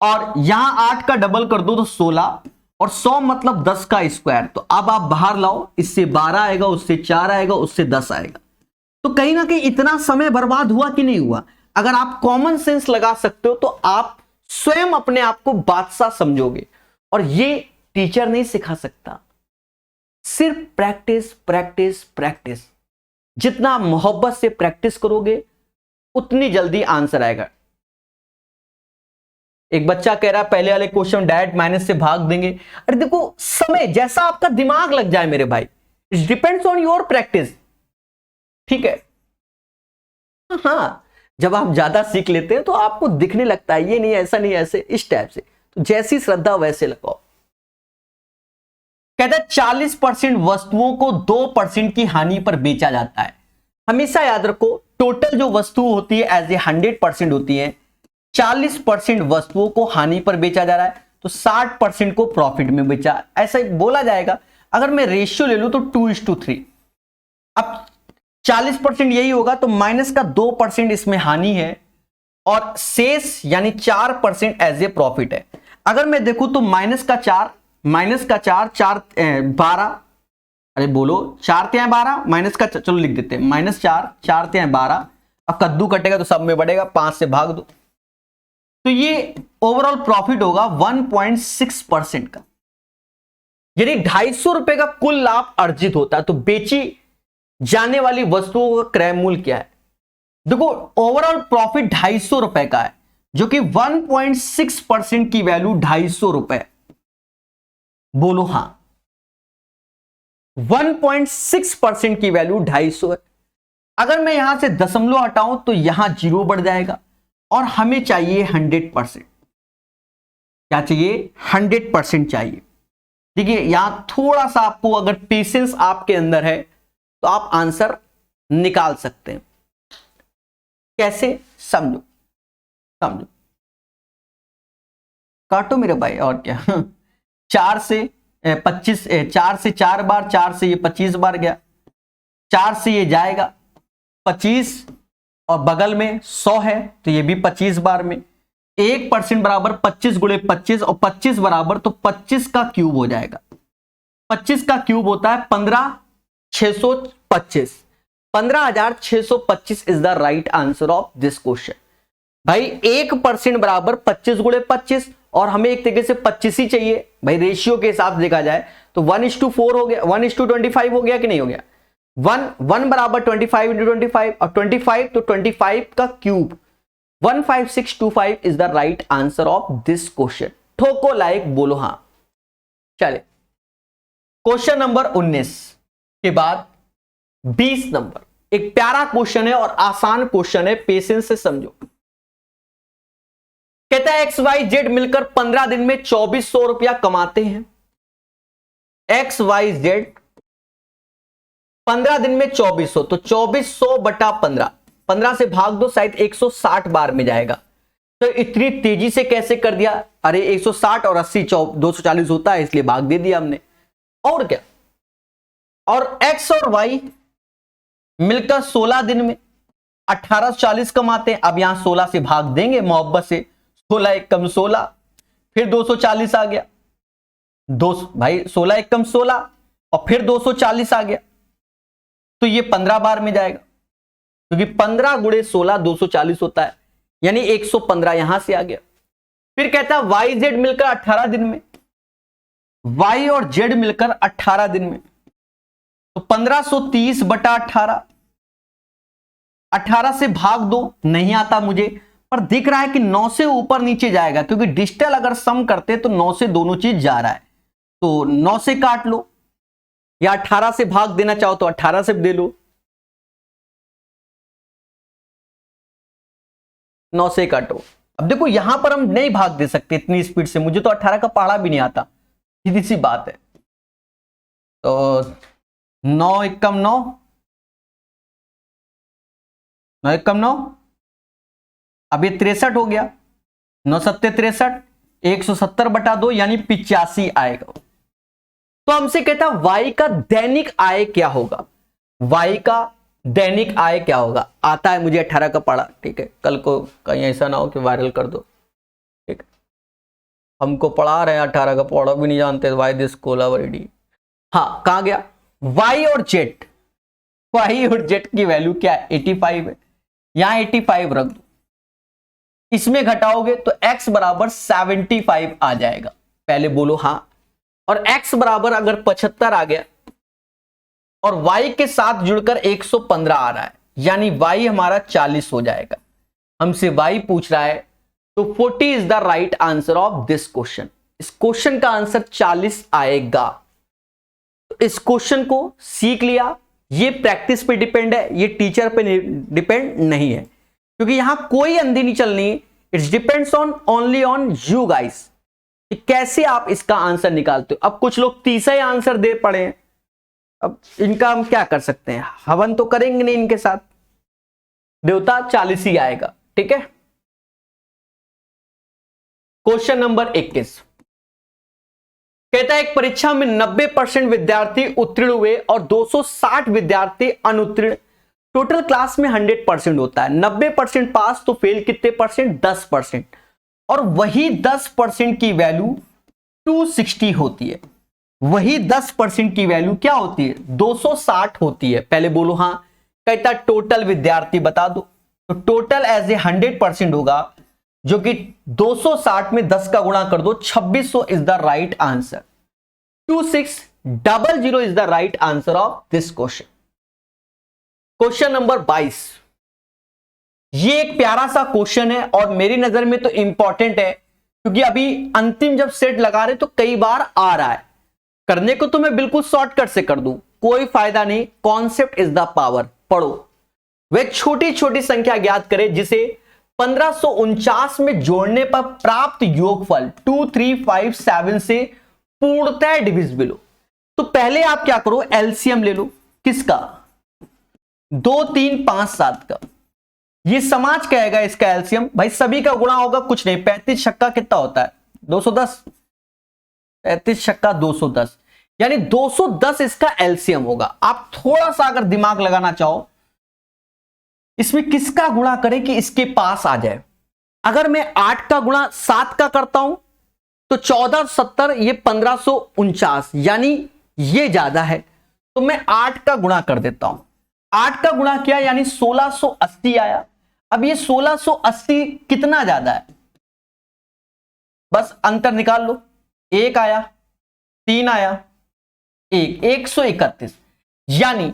और यहां 8 का डबल कर दो तो 16, और 100 मतलब 10 का स्क्वायर। तो अब आप बाहर लाओ, इससे 12 आएगा, उससे 4 आएगा, उससे 10 आएगा। तो कहीं ना कहीं इतना समय बर्बाद हुआ कि नहीं हुआ? अगर आप कॉमन सेंस लगा सकते हो तो आप स्वयं अपने आप को बादशाह समझोगे, और ये टीचर नहीं सिखा सकता। सिर्फ प्रैक्टिस प्रैक्टिस प्रैक्टिस। जितना मोहब्बत से प्रैक्टिस करोगे उतनी जल्दी आंसर आएगा। एक बच्चा कह रहा है पहले वाले क्वेश्चन डायरेक्ट माइनस से भाग देंगे। अरे देखो, समय जैसा आपका दिमाग लग जाए मेरे भाई, it depends on your practice. ठीक है? हाँ, जब आप ज्यादा सीख लेते हैं तो आपको दिखने लगता है ये नहीं, ऐसा नहीं, ऐसे, इस टाइप से। तो जैसी श्रद्धा वैसे लगाओ। कहता है 40% वस्तुओं को 2% की हानि पर बेचा जाता है। हमेशा याद रखो, टोटल जो वस्तु होती है एज ए 100% होती है, 40% वस्तुओं को हानि पर बेचा जा रहा है तो 60% को प्रॉफिट में बेचा, ऐसा बोला जाएगा। अगर मैं रेशियो ले लूं तो 2:3। अब 40% यही होगा तो माइनस का 2% इसमें हानि है, और शेष यानी 4% एज ए प्रॉफिट है। अगर मैं देखूं तो माइनस का 4 12, अरे बोलो 4 3 12, माइनस का, चलो लिख देते हैं -4 4 3 12। अब कद्दू कटेगा तो सब में बढ़ेगा, 5 से भाग दो, तो ये ओवरऑल प्रॉफिट होगा 1.6% का, यानी 250 रुपए का कुल लाभ अर्जित होता है। तो बेची जाने वाली वस्तुओं का क्रय मूल्य क्या है? देखो, ओवरऑल प्रॉफिट 250 रुपए का है, जो कि 1.6% की वैल्यू 250 रुपए। बोलो हां, 1.6% की वैल्यू 250 है। अगर मैं यहां से दशमलव हटाऊं तो यहां 0 बढ़ जाएगा, और हमें चाहिए 100%। क्या चाहिए? 100% चाहिए। देखिए, यहां थोड़ा सा आपको अगर पेशेंस आपके अंदर है तो आप आंसर निकाल सकते हैं। कैसे? समझो समझो। काटो मेरे भाई, और क्या। 4 से 25, 4 से 4 बार, 4 से ये 25 बार गया, 4 से ये जाएगा 25, और बगल में 100 है तो ये भी 25 बार में। 1% बराबर 25 गुणे 25, और 25 बराबर तो 25 का क्यूब हो जाएगा। 25 का क्यूब होता है 15,625। 15,625 is the right answer of this question. भाई 1% बराबर 25 गुणे 25, और हमें एक तरीके से 25 ही चाहिए भाई। रेशियो के हिसाब से देखा जाए तो 1:4 हो गया, 1:25 हो गया कि नहीं हो गया? 1 बराबर 25 × 25, और 25 तो 25 का cube. 15625 is the right answer of this question. ठोको लाइक, बोलो हां। चले क्वेश्चन नंबर 19 के बाद 20 नंबर। एक प्यारा क्वेश्चन है और आसान क्वेश्चन है, पेशेंस से समझो। कहता है XYZ मिलकर 15 दिन में 2400 रुपया कमाते हैं। XYZ 15 दिन में 2400, तो 2400 बटा 15, 15 से भाग दो, शायद 160 बार में जाएगा। तो इतनी तेजी से कैसे कर दिया? अरे 160 और 80 240 होता है, इसलिए भाग दे दिया हमने, और क्या। और X और Y मिलकर 16 दिन में 1840 कमाते हैं। अब यहां 16 से भाग देंगे मोहब्बत से, 16 1 कम 16, फिर 240 आ गया। भाई 16 1 कम 16, और फिर 240 आ गया, तो ये 15 बार में जाएगा। क्योंकि 15 गुणे 16 240 होता है, यानी 115 यहां से आ गया। फिर कहता है वाई जेड मिलकर 18 दिन में, वाई और जेड मिलकर 18 दिन में, तो 1530 बटा 18, 18 से भाग दो, नहीं आता मुझे, पर दिख रहा है कि 9 से ऊपर नीचे जाएगा, क्योंकि डिजिटल अगर सम करते तो 9 से दोनों चीज जा रहा है, तो 9 से काट लो, या 18 से भाग देना चाहो तो 18 से दे लो, 9 से काटो। अब देखो यहां पर हम नहीं भाग दे सकते इतनी स्पीड से, मुझे तो 18 का पहाड़ा भी नहीं आता, सीधी सी बात है। तो 9 एकम 9, 9 एकम 9, अब ये 63 हो गया, 9 सत्ते 63, 170 बटा 2 यानी 85 आएगा। तो हमसे कहता है वाई का दैनिक आय क्या होगा, वाई का दैनिक आय क्या होगा। आता है मुझे 18 का पढ़ा, ठीक है, कल को कहीं ऐसा ना हो कि वायरल कर दो, ठीक है, हमको पढ़ा रहे हैं 18 का पढ़ा भी नहीं जानते, वाई दिस कोलावरेडी। हाँ कहां गया, वाई और जेड, वाई और जेड की वैल्यू क्या है 85 है, यहां 85 रख दो, इसमें घटाओगे तो x बराबर 75 आ जाएगा, पहले बोलो हाँ। और x बराबर अगर 75 आ गया और y के साथ जुड़कर 115 आ रहा है, यानी y हमारा 40 हो जाएगा। हमसे y पूछ रहा है, तो 40 is the right answer of this question. इस क्वेश्चन का आंसर 40 आएगा। तो इस क्वेश्चन को सीख लिया, ये प्रैक्टिस पे डिपेंड है, ये टीचर पे डिपेंड नहीं है, क्योंकि यहां कोई अंधी नहीं चलनी, it's depends on only on you guys, कैसे आप इसका आंसर निकालते हो। अब कुछ लोग तीसरा ही आंसर दे पड़े हैं, अब इनका हम क्या कर सकते हैं, हवन तो करेंगे नहीं इनके साथ, देवता 40 ही आएगा, ठीक है। क्वेश्चन नंबर 21 कहता है एक परीक्षा में 90% विद्यार्थी उत्तीर्ण हुए और 260 विद्यार्थी अनुत्तीर्ण, टोटल क्लास में 100% होता है, 90% पास तो फेल कितने परसेंट, 10%, और वही 10% की वैल्यू 260 होती है, वही 10% की वैल्यू क्या होती है 260 होती है, पहले बोलो हाँ। कहता टोटल विद्यार्थी बता दो, तो टोटल एज ए 100% होगा, जो कि 260 में 10 का गुणा कर दो, 2600 is the right answer, 2600 is the right answer of this question. Question number 22, ये एक प्यारा सा क्वेश्चन है और मेरी नजर में तो इंपॉर्टेंट है, क्योंकि अभी अंतिम जब सेट लगा रहे तो कई बार आ रहा है, करने को तो मैं बिल्कुल शॉर्टकट से कर दूं, कोई फायदा नहीं, कॉन्सेप्ट इज द पावर। पढ़ो, वह छोटी छोटी संख्या ज्ञात करें जिसे 1549 में जोड़ने पर प्राप्त योगफल 2357 से पूर्णतः डिविजिबल हो। तो पहले आप क्या करो, एलसीएम ले लो, किसका 2 3 5 7 का, ये समाज कहेगा इसका एलसीएम, भाई सभी का गुणा होगा, कुछ नहीं, 35 छक्का कितना होता है 210, 35 छक्का 210, यानी 210 इसका एलसीएम होगा। आप थोड़ा सा अगर दिमाग लगाना चाहो, इसमें किसका गुणा करें कि इसके पास आ जाए। अगर मैं 8 का गुणा 7 का करता हूं तो 1470, ये 1549, यानी ये ज्यादा है, तो मैं 8 का गुणा कर देता हूं, 8 का गुणा किया यानी 1680 आया। अब ये 1680 कितना ज्यादा है, बस अंतर निकाल लो, 1 आया, 3 आया, 131, यानी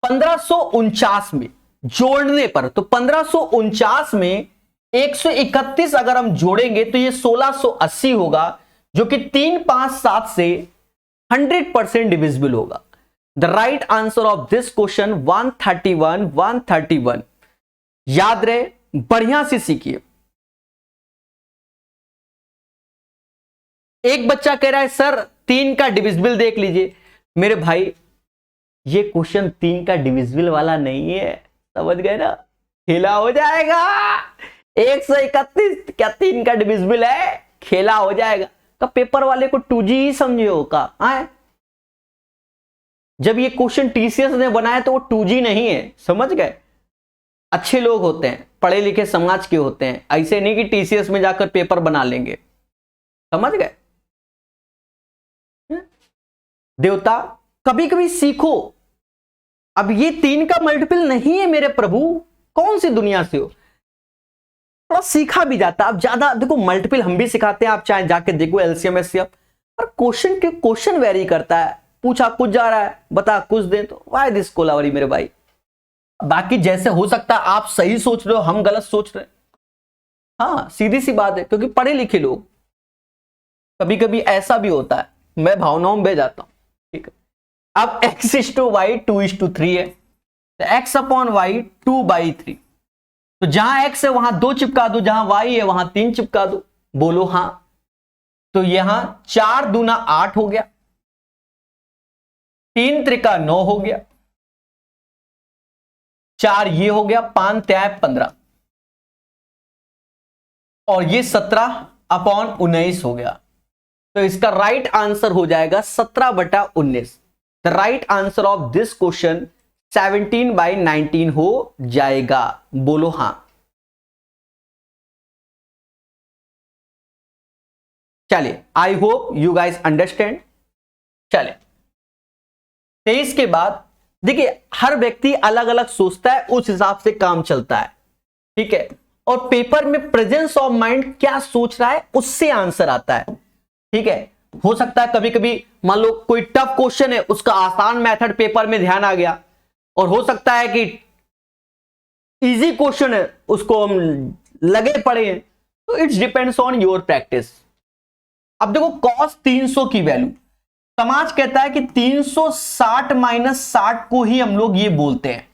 1549 में जोड़ने पर, तो 1549 में 131 अगर हम जोड़ेंगे तो ये 1680 होगा, जो कि 3 5 7 से 100% डिविजिबल होगा। The right answer of this question 131 याद रहे, बढ़िया से सीखिए। एक बच्चा कह रहा है सर 3 का डिविजिबल देख लीजिए, मेरे भाई ये क्वेश्चन 3 का डिविजिबल वाला नहीं है, समझ गए ना, खेला हो जाएगा। 131 क्या 3 का डिविजिबल है, खेला हो जाएगा। का पेपर वाले को 2G ही समझे हो का आए? जब ये क्वेश्चन टीसीएस ने बनाया तो वो 2G नहीं है, समझ गए। अच्छे लोग होते हैं, पढ़े लिखे समाज के होते हैं, ऐसे नहीं कि टीसीएस में जाकर पेपर बना लेंगे, समझ गए। देवता कभी कभी सीखो, अब ये 3 का मल्टीपल नहीं है मेरे प्रभु, कौन सी दुनिया से हो? थोड़ा सीखा भी जाता है। आप ज्यादा देखो, मल्टीपल हम भी सिखाते हैं, आप चाहे जाके देखो एलसीएम एचसीएफ, पर क्वेश्चन वेरी करता है। पूछा कुछ जा रहा है, बता कुछ दे, तो वाई दिस कोलावरी मेरे भाई। बाकी जैसे हो सकता है आप सही सोच रहे हो, हम गलत सोच रहे हैं, हाँ सीधी सी बात है, क्योंकि पढ़े लिखे लोग, कभी कभी ऐसा भी होता है, मैं भावनाओं में बह जाता हूं, ठीक है। अब x/y 2:3 है, तो x अपॉन वाई 2/3, तो जहां x है वहां 2 चिपका दो, जहां y है वहां 3 चिपका दो। बोलो हाँ। तो यहां 4 दूना 8 हो गया, 3 त्रिका 9 हो गया, 4 ये हो गया, 5 त्या 15, और ये 17/19 हो गया। तो इसका राइट आंसर हो जाएगा 17/19। The right answer of this question 17/19 हो जाएगा। बोलो हां। चलिए, I hope you guys understand. चलिए 23 के बाद देखिए, हर व्यक्ति अलग अलग सोचता है, उस हिसाब से काम चलता है, ठीक है। और पेपर में प्रेजेंस ऑफ माइंड क्या सोच रहा है उससे आंसर आता है, ठीक है। हो सकता है कभी कभी मान लो कोई टफ क्वेश्चन है, उसका आसान मेथड पेपर में ध्यान आ गया, और हो सकता है कि इजी क्वेश्चन है उसको हम लगे पड़े हैं, तो it's depends on your practice. अब देखो cos 300 की वैल्यू, समाज कहता है कि 360 - 60 को ही हम लोग ये बोलते हैं,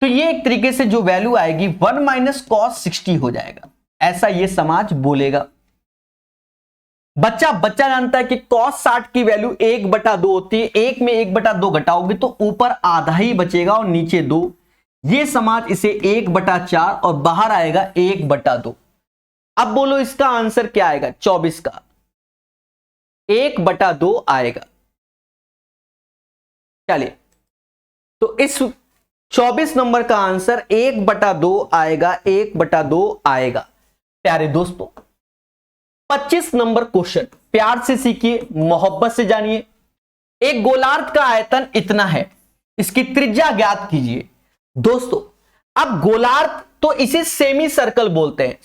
तो ये एक तरीके से जो वैल्यू आएगी 1 - cos 60 हो जाएगा, ऐसा ये समाज बोलेगा। बच्चा जानता है कि cos 60 की वैल्यू 1/2 होती है, 1 में 1/2 घटाओगे तो ऊपर आधा ही बचेगा और नीचे 2। ये समाज इसे 1/4 और बाहर आएगा 1/2। अब बोलो इसका आंसर क्या आएगा? 24 का 1/2 आएगा। चलिए, तो इस 24 नंबर का आंसर 1/2 आएगा, 1/2 आएगा। प्यारे दोस्तों 25 नंबर क्वेश्चन, प्यार से सीखिए, मोहब्बत से जानिए। एक गोलार्ध का आयतन इतना है, इसकी त्रिज्या ज्ञात कीजिए। दोस्तों अब गोलार्ध तो इसे सेमी सर्कल बोलते हैं,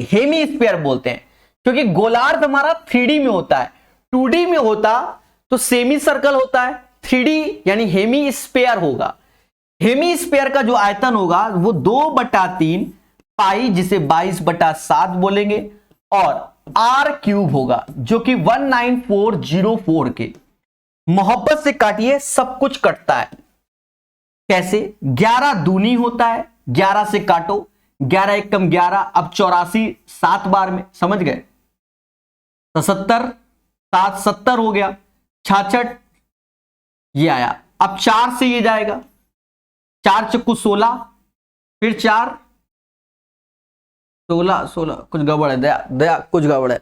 हेमी स्फीयर बोलते हैं, क्योंकि गोलार्ध हमारा 3D में होता है। 2D में होता तो सेमी सर्कल होता है, 3D यानी हेमी स्फीयर होगा। हेमी स्फीयर का जो आयतन होगा वो 2/3 पाई, जिसे 22/7 बोलेंगे, और r³ होगा जो कि 19404 के। मोहब्बत से काटिए, सब कुछ कटता है। कैसे? 11 दूनी होता है, 11 से काटो, 11 एकम 11, अब 84 7 बार में, समझ गए? 77 7 70 हो गया, 66 ये आया। अब 4 से ये जाएगा, 4 चक्कू 16, फिर 4 16 कुछ गड़बड़ है, दया कुछ गड़बड़ है।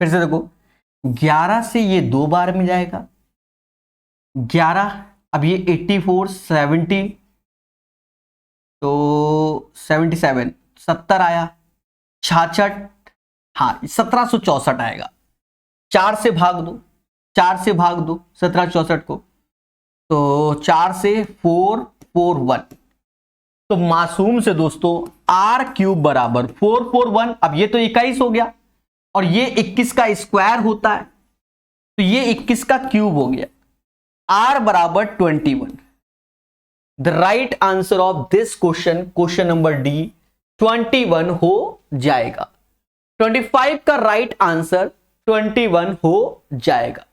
फिर से देखो, 11 से ये 2 बार में जाएगा, 11, अब ये 84 70, तो 77 70 आया, 66, हाँ 1764 आएगा। 4 से भाग दो, 4 से भाग दो 1764 को, तो 4 से 441, तो मासूम से दोस्तों r³ बराबर 441। अब ये तो 21 हो गया, और ये 21 का स्क्वायर होता है, तो ये 21 का क्यूब हो गया, r बराबर 21। The right answer of this question number D 21 हो जाएगा। 25 का राइट आंसर 21 हो जाएगा।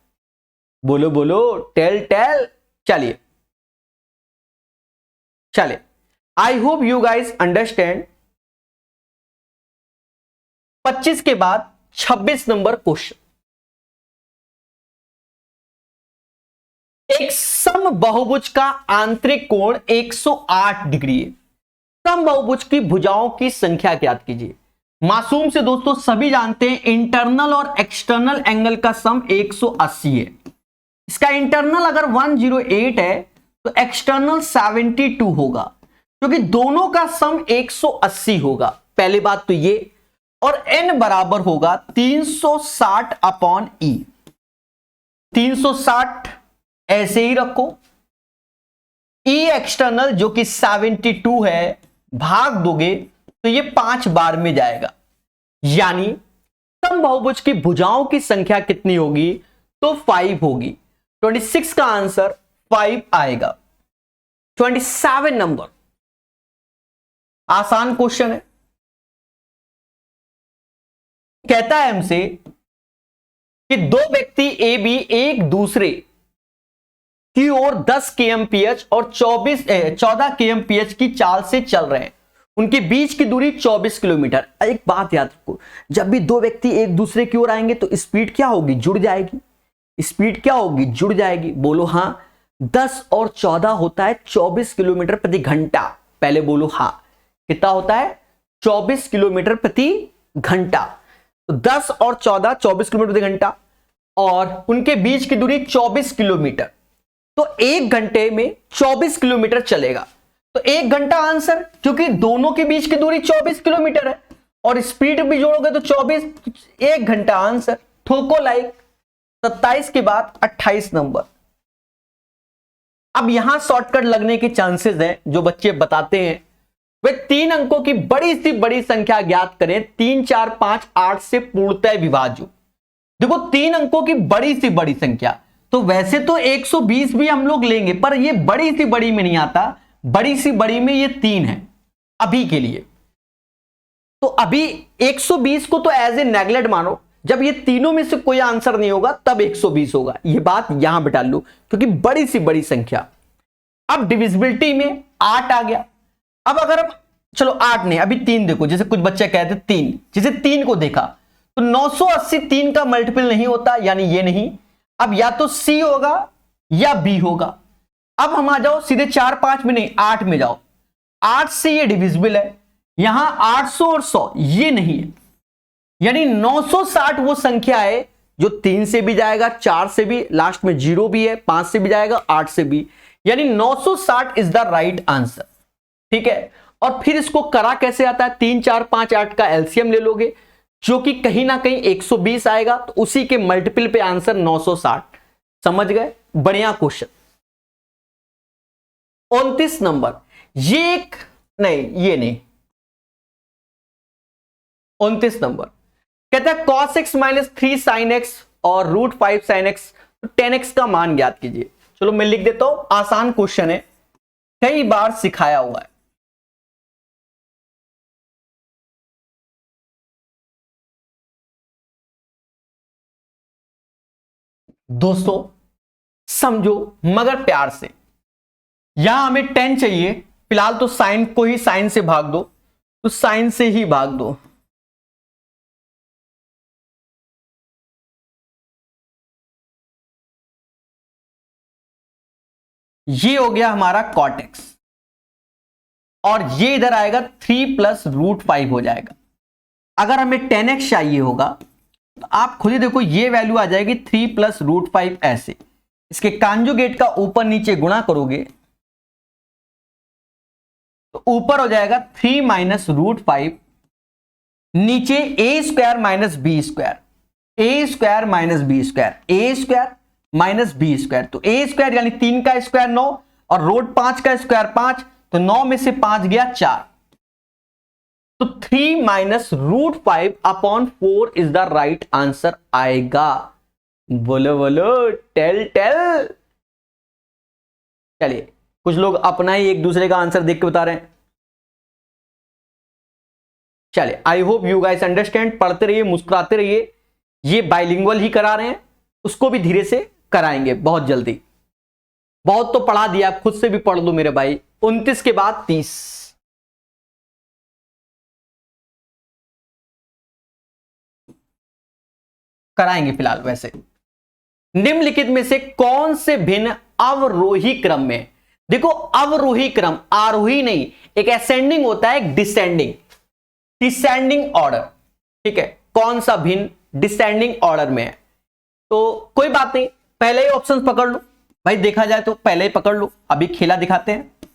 बोलो बोलो, टेल। चलिए I hope you guys understand. 25 के बाद 26 नंबर क्वेश्चन, एक सम बहुभुज का आंतरिक कोण 108 डिग्री है। सम बहुभुज की भुजाओं की संख्या ज्ञात कीजिए। मासूम से दोस्तों सभी जानते हैं इंटरनल और एक्सटर्नल एंगल का सम 180 है। इसका इंटरनल अगर 108 है तो एक्सटर्नल 72 होगा, क्योंकि दोनों का सम 180 होगा। पहली बात तो ये, और n बराबर होगा 360/e। 360 ऐसे ही रखो, ई एक्सटर्नल जो कि 72 है भाग दोगे तो ये 5 बार में जाएगा, यानी समबाहुभुज की भुजाओं की संख्या कितनी होगी, तो 5 होगी। 26 का आंसर 5 आएगा। 27 नंबर, आसान क्वेश्चन है। कहता है हमसे कि दो व्यक्ति ए बी एक दूसरे की ओर 10 kmph और 14 kmph की चाल से चल रहे हैं, उनके बीच की दूरी 24 किलोमीटर। एक बात याद रखो, जब भी दो व्यक्ति एक दूसरे की ओर आएंगे तो स्पीड क्या होगी, जुड़ जाएगी। स्पीड क्या होगी, जुड़ जाएगी। बोलो हाँ। 10 और 14 होता है 24 किलोमीटर प्रति घंटा। पहले बोलो हाँ, कितना होता है, 24 किलोमीटर प्रति घंटा। तो 10 और 14 24 किलोमीटर प्रति घंटा, और उनके बीच की दूरी 24 किलोमीटर। तो एक घंटे में 24 किलोमीटर चलेगा। तो एक घंटा आंसर, क्योंकि दोनों के बीच की दूरी 24 किलोमीटर है और स्पीड भी जोड़ोगे तो 24, एक घंटा आंसर। ठोको लाइक। 27 के बाद 28 नंबर। अब यहां शॉर्टकट लगने के चांसेस हैं, जो बच्चे बताते हैं वे 3 अंकों की बड़ी सी बड़ी संख्या ज्ञात करें, 3 4 5 8 से पूर्णतः विभाज्य। देखो 3 अंकों की बड़ी सी बड़ी संख्या, तो वैसे तो 120 भी हम लोग लेंगे, पर ये बड़ी सी बड़ी में नहीं आता। बड़ी सी बड़ी में ये 3 है अभी के लिए। तो अभी 120 को तो एज ए नेगलेक्ट मानो, जब ये तीनों में से कोई आंसर नहीं होगा तब 120 होगा। ये बात यहां बिठा लो, क्योंकि बड़ी सी बड़ी संख्या। अब डिविजिबिलिटी में 8 आ गया। अब अगर हम, चलो 8 नहीं, अभी 3 देखो, जैसे कुछ बच्चे कहते 3, जैसे 3 को देखा तो 980 3 का मल्टीपल नहीं होता, यानी ये नहीं। अब या तो सी होगा या बी होगा। अब हम आ जाओ सीधे 4 5 में नहीं, 8 में जाओ। 8 से ये डिविजिबल है, यहां 800 और 100 ये नहीं है, यानी 960 वो संख्या है जो 3 से भी जाएगा, 4 से भी, लास्ट में 0 भी है, 5 से भी जाएगा, 8 से भी, यानी 960 इज द राइट आंसर। ठीक है। और फिर इसको करा कैसे आता है, 3 4 5 8 का एलसीएम ले लोगे, जो कि कहीं ना कहीं 120 आएगा, तो उसी के मल्टीपल पे आंसर 960। समझ गए, बढ़िया क्वेश्चन। 29 नंबर, ये एक नहीं, ये नहीं, 29 नंबर कहता है cos x minus 3 sin x और √5 sin x, तो 10x का मान ज्ञात कीजिए। चलो मैं लिख देता हूं, आसान क्वेश्चन है, कई बार सिखाया हुआ है। दोस्तों समझो मगर प्यार से। यहां हमें 10 चाहिए, फिलहाल तो साइन को ही साइन से भाग दो, तो साइन से ही भाग दो। ये हो गया हमारा cot x, और ये इधर आएगा 3 + √5 हो जाएगा। अगर हमें 10x चाहिए होगा तो आप खुद ही देखो, ये वैल्यू आ जाएगी 3 + √5 ऐसे। इसके कांजुगेट का ऊपर नीचे गुणा करोगे तो ऊपर हो जाएगा 3 - √5, नीचे a² - b², a² - b², a² - b²। तो a² यानी 3 का स्क्वायर 9 और √5 का स्क्वायर 5, तो 9 में से 5 गया 4, तो 3 - √5 upon 4 is the right answer आएगा। बोलो बोलो, टेल टेल। चलिए, कुछ लोग अपना ही एक दूसरे का आंसर देख के बता रहे हैं। चलिए, I hope you guys understand. पढ़ते रहिए, मुस्कुराते रहिए। ये बाइलिंगुअल ही करा रहे हैं, उसको भी धीरे से कराएंगे बहुत जल्दी। बहुत तो पढ़ा दिया, खुद से भी पढ़ लो मेरे भाई। 29 के बाद 30। कराएंगे फिलहाल। वैसे निम्नलिखित में से कौन से भिन्न अवरोही क्रम में, देखो अवरोही क्रम, आरोही नहीं, एक असेंडिंग होता है, एक डिसेंडिंग, डिसेंडिंग ऑर्डर। ठीक है, कौन सा भिन्न डिसेंडिंग ऑर्डर में है? तो कोई बात नहीं, पहले ही ऑप्शन पकड़ लो भाई, देखा जाए तो पहले ही पकड़ लो। अभी खेला दिखाते हैं।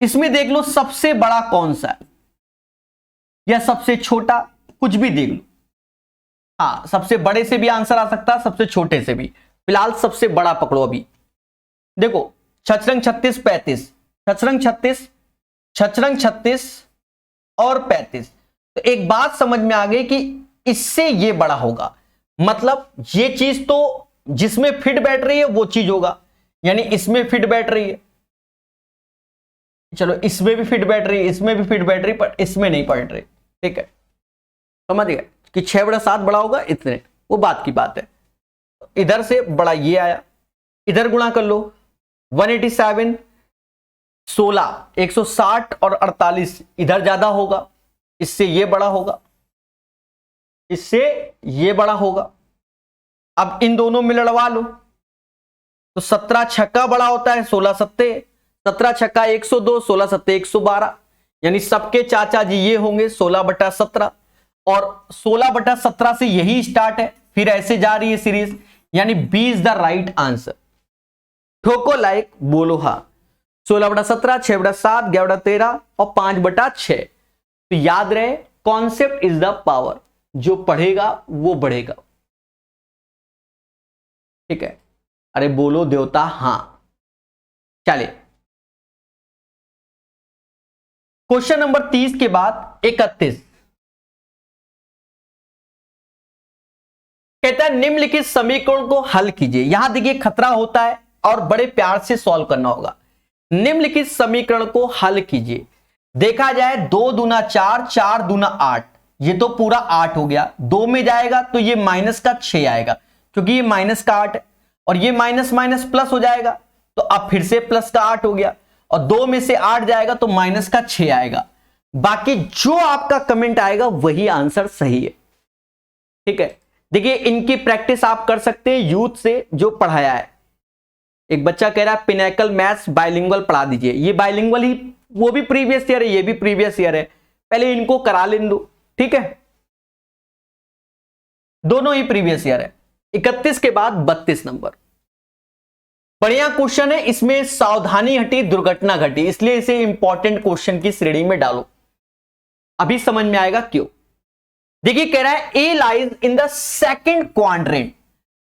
इसमें देख लो सबसे बड़ा कौन सा है या सबसे छोटा, कुछ भी देख लो। हाँ, सबसे बड़े से भी आंसर आ सकता है, सबसे छोटे से भी। फिलहाल सबसे बड़ा पकड़ो अभी। देखो छछरंग 36 35, छछरंग 36, छछरंग 36 और 35। तो एक बात समझ में आ गई कि इससे ये बड़ा होगा, मतलब ये चीज तो जिसमें फिट बैठ रही है वो चीज होगा, यानी इसमें फिट बैठ रही है, चलो इसमें भी फिट बैठ रही है, इसमें भी फिट बैठ रही, पर इसमें नहीं बैठ रही। ठीक है, समझ गए कि 6/7 बड़ा होगा इतने, वो बात की बात है। इधर से बड़ा ये आया, इधर गुणा कर लो 187, 16, 160 और 48, इधर ज्यादा होगा, इससे ये बड़ा होगा, इससे ये बड़ा होगा। अब इन दोनों में लड़वा लो, तो 17 छक्का बड़ा होता है 16 सत्ते, 17 छक्का 102, 16 सत्ते 112, यानी सबके चाचा जी ये होंगे 16/17, और 16/17 से यही स्टार्ट है, फिर ऐसे जा रही है सीरीज, यानी B is the right answer. ठोको लाइक, बोलो हाँ। 16/17, 6/7, 11/13 और 5/6। तो याद रहे कॉन्सेप्ट इज द पावर, जो पढ़ेगा वो बढ़ेगा। ठीक है, अरे बोलो देवता हां। चलिए क्वेश्चन नंबर 30 के बाद 31 कहता है निम्नलिखित समीकरण को हल कीजिए। यहां देखिए खतरा होता है और बड़े प्यार से सॉल्व करना होगा। निम्नलिखित समीकरण को हल कीजिए। देखा जाए 2 दूना 4, 4 दूना 8, ये तो पूरा 8 हो गया। 2 में जाएगा तो ये माइनस का 6 आएगा, क्योंकि ये माइनस का 8 है, और ये माइनस माइनस प्लस हो जाएगा, तो अब फिर से प्लस का 8 हो गया, और 2 में से 8 जाएगा तो माइनस का 6 आएगा। बाकी जो आपका कमेंट आएगा वही आंसर सही है। ठीक है, देखिए इनकी प्रैक्टिस आप कर सकते हैं यूथ से जो पढ़ाया है। एक बच्चा कह रहा है पिनैकल मैथ्स बाइलिंगुअल पढ़ा दीजिए। ये बाइलिंगुअल ही, वो भी प्रीवियस ईयर है, ये भी प्रीवियस ईयर है, पहले इनको करा लेने दो। ठीक है, दोनों ही प्रीवियस ईयर है। 31 के बाद 32 नंबर बढ़िया क्वेश्चन है, इसमें सावधानी हटी दुर्घटना घटी, इसलिए इसे इंपॉर्टेंट क्वेश्चन की श्रेणी में डालो। अभी समझ में आएगा क्यों। देखिए कह रहा है A lies in the second quadrant,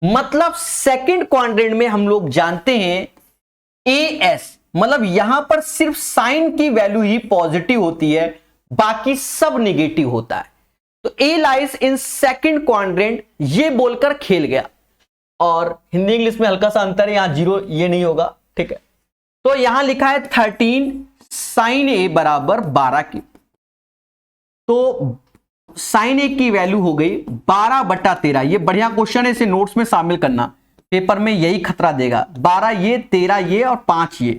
मतलब सेकंड क्वाड्रेंट में हम लोग जानते हैं ए एस, मतलब यहां पर सिर्फ साइन की वैल्यू ही पॉजिटिव होती है, बाकी सब निगेटिव होता है। तो ए लाइज इन सेकंड क्वाड्रेंट ये बोलकर खेल गया, और हिंदी इंग्लिश में हल्का सा अंतर है, यहां 0 ये नहीं होगा। ठीक है, तो यहां लिखा है 13 साइन ए बराबर 12 की, तो साइन ए की वैल्यू हो गई 12/13। ये बढ़िया क्वेश्चन है, इसे नोट्स में शामिल करना, पेपर में यही खतरा देगा। 12 ये, 13 ये और 5 ये।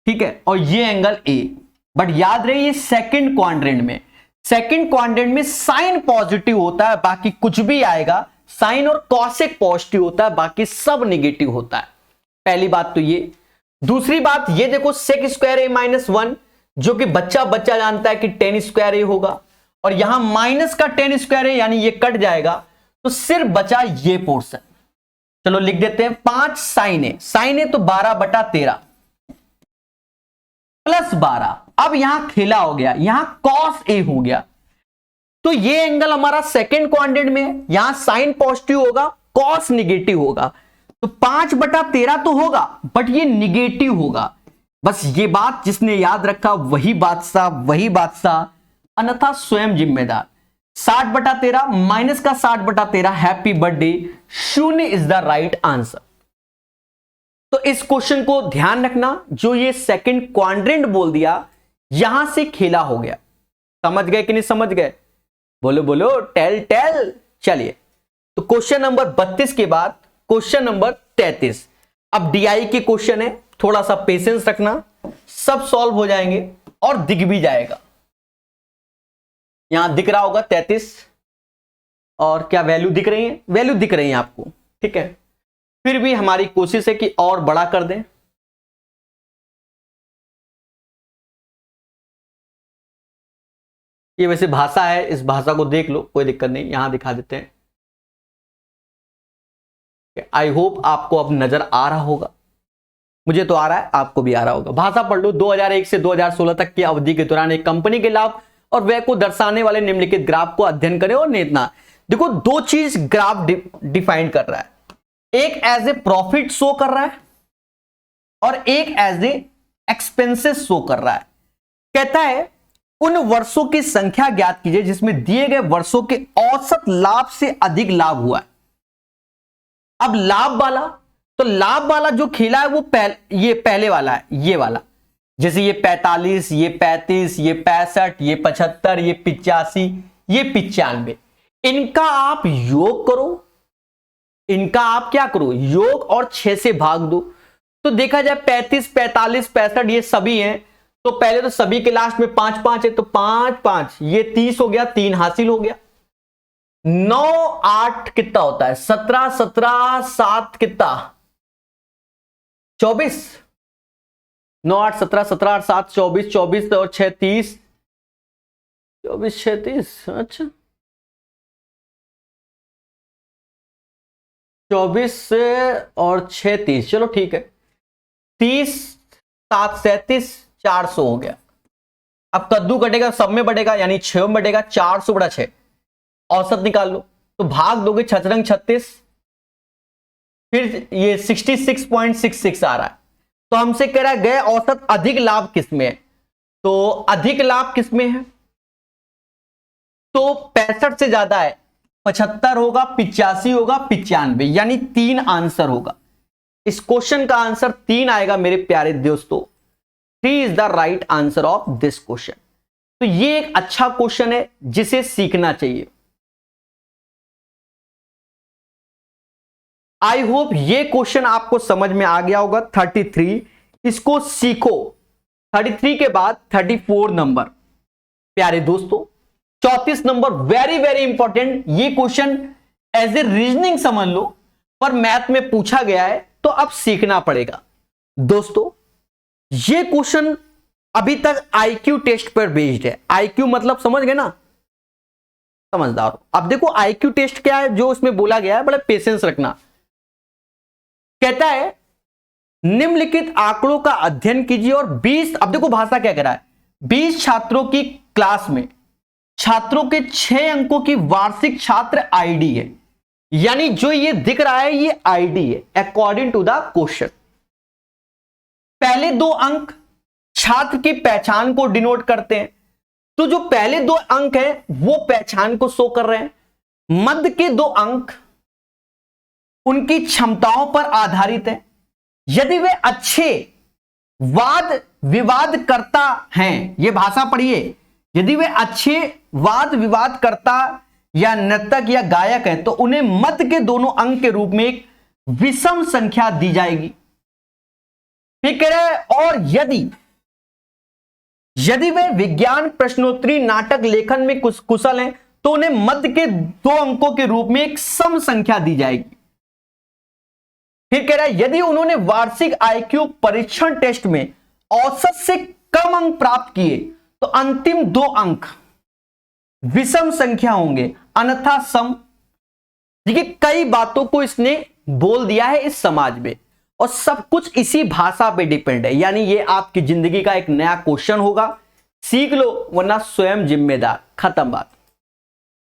ठीक है, और ये एंगल ए, बट याद रहे ये सेकंड क्वाड्रेंट में, सेकंड क्वाड्रेंट में साइन पॉजिटिव होता है, बाकी कुछ भी आएगा, साइन और कॉसेक पॉजिटिव होता है, बाकी सब निगेटिव होता है। पहली बात तो ये। दूसरी बात ये देखो सेक स्क्वायर ए -1, जो कि बच्चा बच्चा जानता है कि 10 स्क्वायर ए होगा, और यहां माइनस का 10 स्क्वायर है, यानी ये कट जाएगा, तो सिर्फ बचा ये पोर्शन। चलो लिख देते हैं 5 साइन ए, साइन ए तो 12/13 प्लस 12। अब यहां खेला हो गया, यहां कॉस ए हो गया, तो ये एंगल हमारा सेकंड क्वाड्रेंट में, यहां साइन पॉजिटिव होगा, कॉस निगेटिव होगा, तो 5/13 तो होगा, बट ये निगेटिव होगा। बस ये बात जिसने याद रखा वही बादशाह, वही बादशाह, अन्यथा स्वयं जिम्मेदार। 60/13 माइनस का 60/13, happy birthday, 0 is the right answer. तो इस क्वेश्चन को ध्यान रखना, जो ये सेकंड क्वाड्रेंट बोल दिया, यहां से खेला हो गया। समझ गए कि नहीं समझ गए? बोलो बोलो, टेल टेल। चलिए, तो क्वेश्चन नंबर 32 के बाद क्वेश्चन नंबर 33। अब डीआई के क्वेश्चन है, थोड़ा सा पेशेंस रखना, सब सॉल्व हो जाएंगे और दिख भी जाएगा। यहां दिख रहा होगा 33, और क्या वैल्यू दिख रही है? वैल्यू दिख रही है आपको। ठीक है, फिर भी हमारी कोशिश है कि और बड़ा कर दें। ये वैसे भाषा है, इस भाषा को देख लो, कोई दिक्कत नहीं, यहां दिखा देते हैं। आई होप आपको अब नजर आ रहा होगा, मुझे तो आ रहा है, आपको भी आ रहा होगा। भाषा पढ़ लो। 2001 से 2016 तक की अवधि के दौरान एक कंपनी के लाभ और व्यय को दर्शाने वाले निम्नलिखित ग्राफ को अध्ययन करें और नेतना। देखो दो चीज ग्राफ डिफाइन कर रहा है। एक एज ए प्रॉफिट शो कर रहा है और एक एज ए एक्सपेंसेस शो कर रहा है। कहता है उन वर्षों की संख्या ज्ञात कीजिए जिसमें दिए गए वर्षों के औसत लाभ से अधिक लाभ हुआ है। अब लाभ वाला, तो लाभ वाला जो खेला है वो ये पहले वाला है, ये वाला, जैसे ये 45, ये 35, ये 65, ये 75, ये 85, ये 95। इनका आप योग करो, इनका आप क्या करो, योग और 6 से भाग दो। तो देखा जाए 35, 45, 65 ये सभी हैं, तो पहले तो सभी के लास्ट में 5 5 है, तो 5 5 ये 30 हो गया, 3 हासिल हो गया। 9 8 कितना होता है, 17 17 7 कितना 24, 9 8 17 17 8 7 24, 24 और 6 30, 24 6 30, अच्छा 24 से और 6 30, चलो ठीक है, 30 7 37 400 हो गया। अब कद्दू कटेगा सब में बढ़ेगा, यानी 6 में बढ़ेगा, 400 बड़ा 6, औसत निकाल लो, तो भाग दोगे 6 रंग 36, फिर ये 66.66 आ रहा है। तो हमसे कह रहा है गए औसत अधिक लाभ किसमें है, तो अधिक लाभ किसमें है, तो 65 से ज्यादा है, 75 होगा, 85 होगा, 95, यानी 3 आंसर होगा। इस क्वेश्चन का आंसर 3 आएगा मेरे प्यारे दोस्तों। 3 is the right answer of this question. तो ये एक अच्छा क्वेश्चन है जिसे सीखना चाहिए। आई होप ये क्वेश्चन आपको समझ में आ गया होगा। 33 इसको सीखो। 33 के बाद 34 नंबर प्यारे दोस्तों, 34 नंबर वेरी वेरी इंपॉर्टेंट। ये क्वेश्चन एज ए रीजनिंग समझ लो, पर मैथ में पूछा गया है तो अब सीखना पड़ेगा दोस्तों। ये क्वेश्चन अभी तक आईक्यू टेस्ट पर बेस्ड है। आईक्यू मतलब समझ गए ना, समझदार हो। अब देखो आईक्यू टेस्ट क्या है जो इसमें बोला गया है, बड़ा पेशेंस रखना। कहता है निम्नलिखित आंकड़ों का अध्ययन कीजिए और 20, अब देखो भाषा क्या कह रहा है, 20 छात्रों की क्लास में छात्रों के 6 अंकों की वार्षिक छात्र आईडी है, यानी जो ये दिख रहा है ये आईडी है अकॉर्डिंग टू द क्वेश्चन। पहले 2 अंक छात्र की पहचान को डिनोट करते हैं, तो जो पहले 2 अंक है वो पहचान को शो कर रहे हैं। मध्य के 2 अंक उनकी क्षमताओं पर आधारित है। यदि वे अच्छे वाद विवाद करता हैं, ये भाषा पढ़िए, यदि वे अच्छे वाद विवाद करता या नर्तक या गायक हैं तो उन्हें मध्य के दोनों अंक के रूप में एक विषम संख्या दी जाएगी। फिर कह रहे हैं और यदि वे विज्ञान प्रश्नोत्तरी नाटक लेखन में कुशल हैं तो उन्हें मध्य के 2 अंकों के रूप में एक सम संख्या दी जाएगी। फिर कह रहा है यदि उन्होंने वार्षिक आईक्यू परीक्षण टेस्ट में औसत से कम अंक प्राप्त किए तो अंतिम 2 अंक विषम संख्या होंगे, अन्यथा सम। देखिए कई बातों को इसने बोल दिया है इस समाज में, और सब कुछ इसी भाषा पे डिपेंड है। यानी ये आपकी जिंदगी का एक नया क्वेश्चन होगा, सीख लो, वरना स्वयं जिम्मेदार। खत्म बात,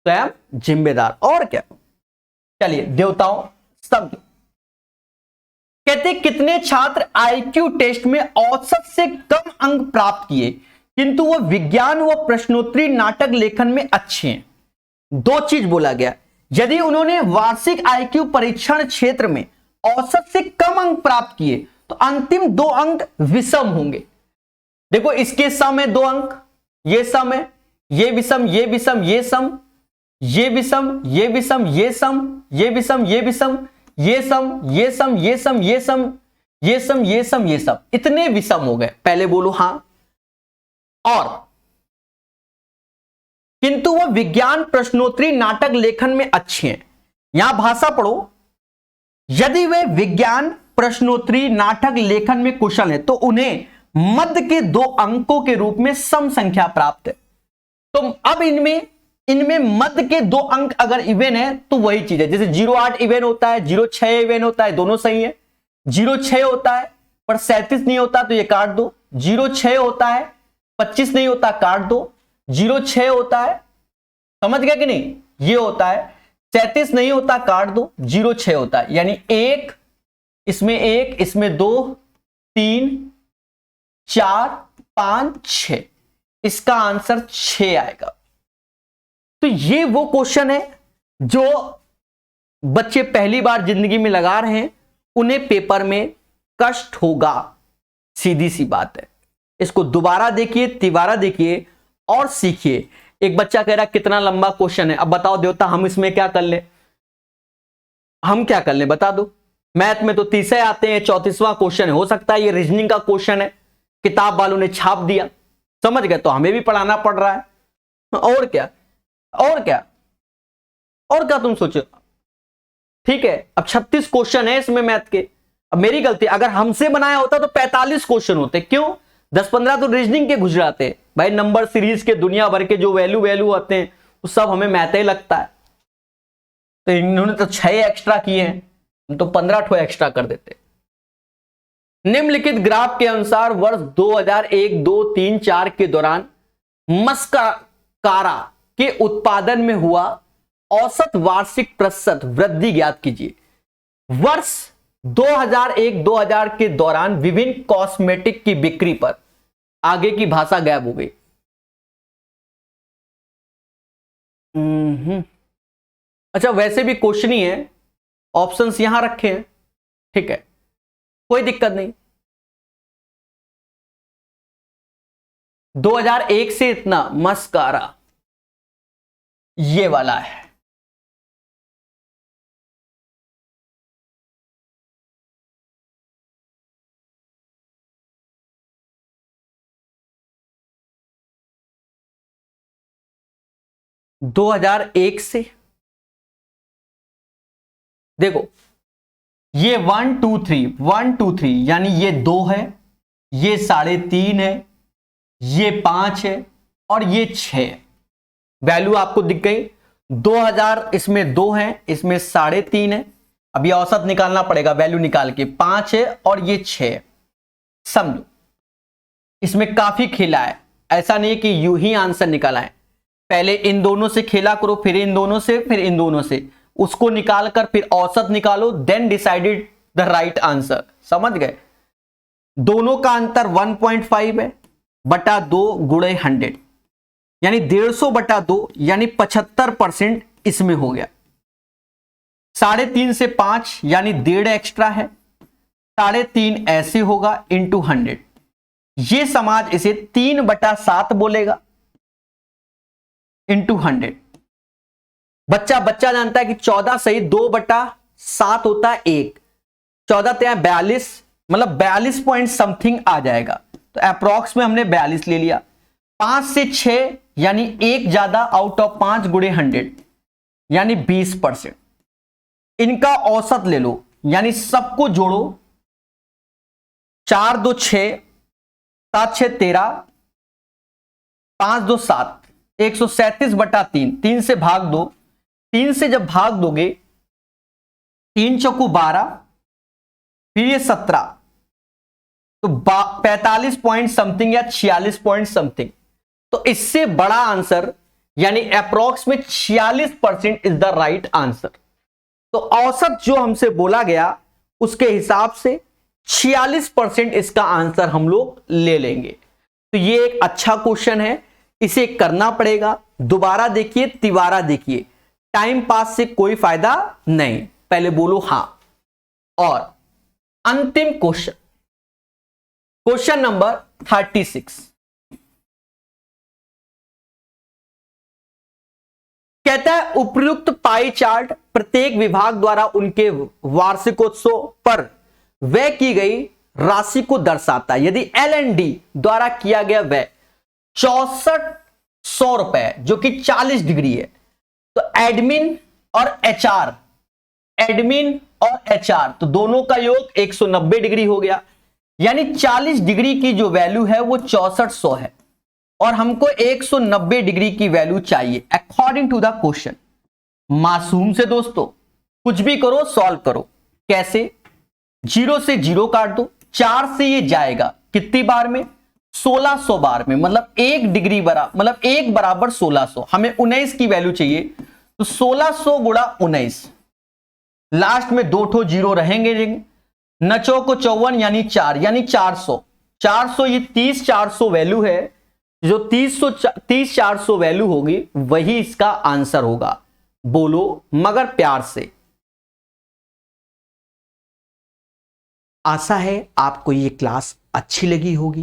स्वयं जिम्मेदार। और क्या, चलिए देवताओं सब कहते कितने छात्र आईक्यू टेस्ट में औसत से कम अंक प्राप्त किए किंतु वो विज्ञान व प्रश्नोत्तरी नाटक लेखन में अच्छे हैं। 2 चीज बोला गया, यदि उन्होंने वार्षिक आईक्यू परीक्षण क्षेत्र में औसत से कम अंक प्राप्त किए तो अंतिम 2 अंक विषम होंगे। देखो इसके सम है 2 अंक, ये सम है, ये विषम, ये विषम, ये सम, ये विषम, ये विषम, ये सम, ये विषम, ये विषम, ये सम, ये सम, ये सम, ये सम, ये सम, ये सम, ये सम, इतने विषम हो गए। पहले बोलो हां। और किंतु वह विज्ञान प्रश्नोत्तरी नाटक लेखन में अच्छे हैं। यहां भाषा पढ़ो, यदि वे विज्ञान प्रश्नोत्तरी नाटक लेखन में कुशल है तो उन्हें मध्य के 2 अंकों के रूप में सम संख्या प्राप्त है। तो अब इनमें मध्य के 2 अंक अगर इवन है तो वही चीज है, जैसे 08 इवन होता है, 06 इवन होता है, दोनों सही है। 06 होता है पर 37 नहीं होता तो ये काट दो, 06 होता है 25 नहीं होता काट दो, 06 होता है, समझ गया कि नहीं, ये होता है 37 नहीं होता काट दो, 0 6 होता है, यानी 1 इसमें 2 3 4 5 6, इसका आंसर 6 आएगा। तो ये वो क्वेश्चन है जो बच्चे पहली बार जिंदगी में लगा रहे हैं, उन्हें पेपर में कष्ट होगा, सीधी सी बात है। इसको दोबारा देखिए, तिबारा देखिए और सीखिए। एक बच्चा कह रहा कितना लंबा क्वेश्चन है, अब बताओ देवता हम इसमें क्या कर ले, हम क्या कर ले बता दो। मैथ में तो 30 आते हैं, 34वां क्वेश्चन हो सकता है ये रीजनिंग का क्वेश्चन है, किताब वालों ने छाप दिया, समझ गए, तो हमें भी पढ़ाना पड़ रहा है। और क्या और क्या और क्या तुम सोचो। ठीक है, अब 36 क्वेश्चन है इसमें मैथ के। अब मेरी गलती, अगर हमसे बनाया होता तो 45 क्वेश्चन होते। क्यों? 10-15 तो रीजनिंग के गुजराते भाई, नंबर सीरीज के दुनिया भर के जो वैल्यू आते हैं वो सब हमें मैथ ही लगता है। तो इन्होंने तो 6 एक्स्ट्रा किए हैं, हम तो 15 ठो एक्स्ट्रा कर देते। निम्नलिखित ग्राफ के अनुसार वर्ष 2001, 2, 3, 4 के दौरान मस्कारा के उत्पादन में हुआ औसत वार्षिक प्रतिशत वृद्धि ज्ञात कीजिए। वर्ष 2001-2000 के दौरान विभिन्न कॉस्मेटिक की बिक्री पर, आगे की भाषा गायब हो गई। अच्छा, वैसे भी क्वेश्चन ही है, ऑप्शंस यहां रखे हैं, ठीक है, कोई दिक्कत नहीं। 2001 से इतना मस्कारा ये वाला है। दो 2001 से देखो, ये 1 2 3 यानी ये 2 है, ये 3.5 है, ये 5 है और ये 6 है। वैल्यू आपको दिख गई। 2000 इसमें 2 है, इसमें 3.5 है। अब ये औसत निकालना पड़ेगा, वैल्यू निकाल के 5 है और ये 6 है। समझो, इसमें काफी खेला है, ऐसा नहीं है कि यूं ही आंसर निकाला है। पहले इन दोनों से खेला करो, फिर इन दोनों से, फिर इन दोनों से, उसको निकाल कर फिर औसत निकालो, then decided the right answer. समझ गए? दोनों का अंतर 1.5 है बटा 2 गुणे 100, यानी 150 बटा 2, यानी 75% इसमें हो गया। 3.5 से 5 यानी 1.5 एक्स्ट्रा है, 3.5 ऐसे होगा इंटू 100। ये समाज इसे 3/7 बोलेगा इंटू 100। बच्चा जानता है कि 14 सही 2/7 होता है 1, 14 42, मतलब 42 पॉइंट समथिंग आ जाएगा। तो अप्रॉक्स में हमने 42 ले लिया। 5 से 6 यानी 1 ज्यादा आउट ऑफ 5 गुणे 100 यानी 20%। इनका औसत ले लो, यानी सबको जोड़ो, 4 2 6, 7 6 13, 5 2 7, 137/3, 3 से भाग दो। 3 से जब भाग दोगे, 3 चौको 12, फिर ये 17, तो 45 पॉइंट समथिंग या 46 पॉइंट समथिंग। तो इससे बड़ा आंसर यानी अप्रॉक्स में 46% इज द राइट आंसर। तो औसत जो हमसे बोला गया उसके हिसाब से 46% इसका आंसर हम लोग ले लेंगे। तो ये एक अच्छा क्वेश्चन है, इसे करना पड़ेगा। दोबारा देखिए, तिबारा देखिए, टाइम पास से कोई फायदा नहीं, पहले बोलो हां। और अंतिम क्वेश्चन, क्वेश्चन नंबर 36 कहता है उपयुक्त पाई चार्ट प्रत्येक विभाग द्वारा उनके वार्षिकोत्सव पर व्यय की गई राशि को दर्शाता है। यदि L&D द्वारा किया गया व्यय 6400 रुपए जो कि 40 डिग्री है, तो एडमिन और HR तो दोनों का योग 190 डिग्री हो गया, यानी 40 डिग्री की जो वैल्यू है वो 6400 है और हमको 190 डिग्री की वैल्यू चाहिए अकॉर्डिंग टू द क्वेश्चन। मासूम से दोस्तों कुछ भी करो, सॉल्व करो। कैसे? 0 से 0 काट दो, 4 से ये जाएगा कितनी बार में? 1600 बार में, मतलब 1 डिग्री बराबर, मतलब 1 बराबर 1600। हमें 19 की वैल्यू चाहिए, तो 1600 गुणा 19, लास्ट में 2 ठो जीरो रहेंगे। नचो को 54 यानी 4 यानी 400, 400 ये 30 400 वैल्यू है, जो 30 400 वैल्यू होगी वही इसका आंसर होगा। बोलो मगर प्यार से। आशा है आपको ये क्लास अच्छी लगी होगी।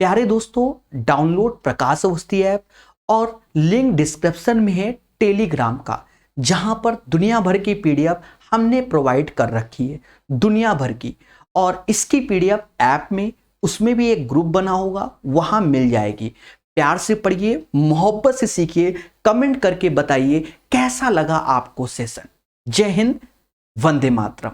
प्यारे दोस्तों, डाउनलोड प्रकाश अवस्थी ऐप और लिंक डिस्क्रिप्शन में है टेलीग्राम का, जहां पर दुनिया भर की पीडीएफ हमने प्रोवाइड कर रखी है, दुनिया भर की। और इसकी पीडीएफ ऐप में, उसमें भी एक ग्रुप बना होगा, वहां मिल जाएगी। प्यार से पढ़िए, मोहब्बत से सीखिए, कमेंट करके बताइए कैसा लगा आपको सेशन। जय हिंद, वंदे मातरम।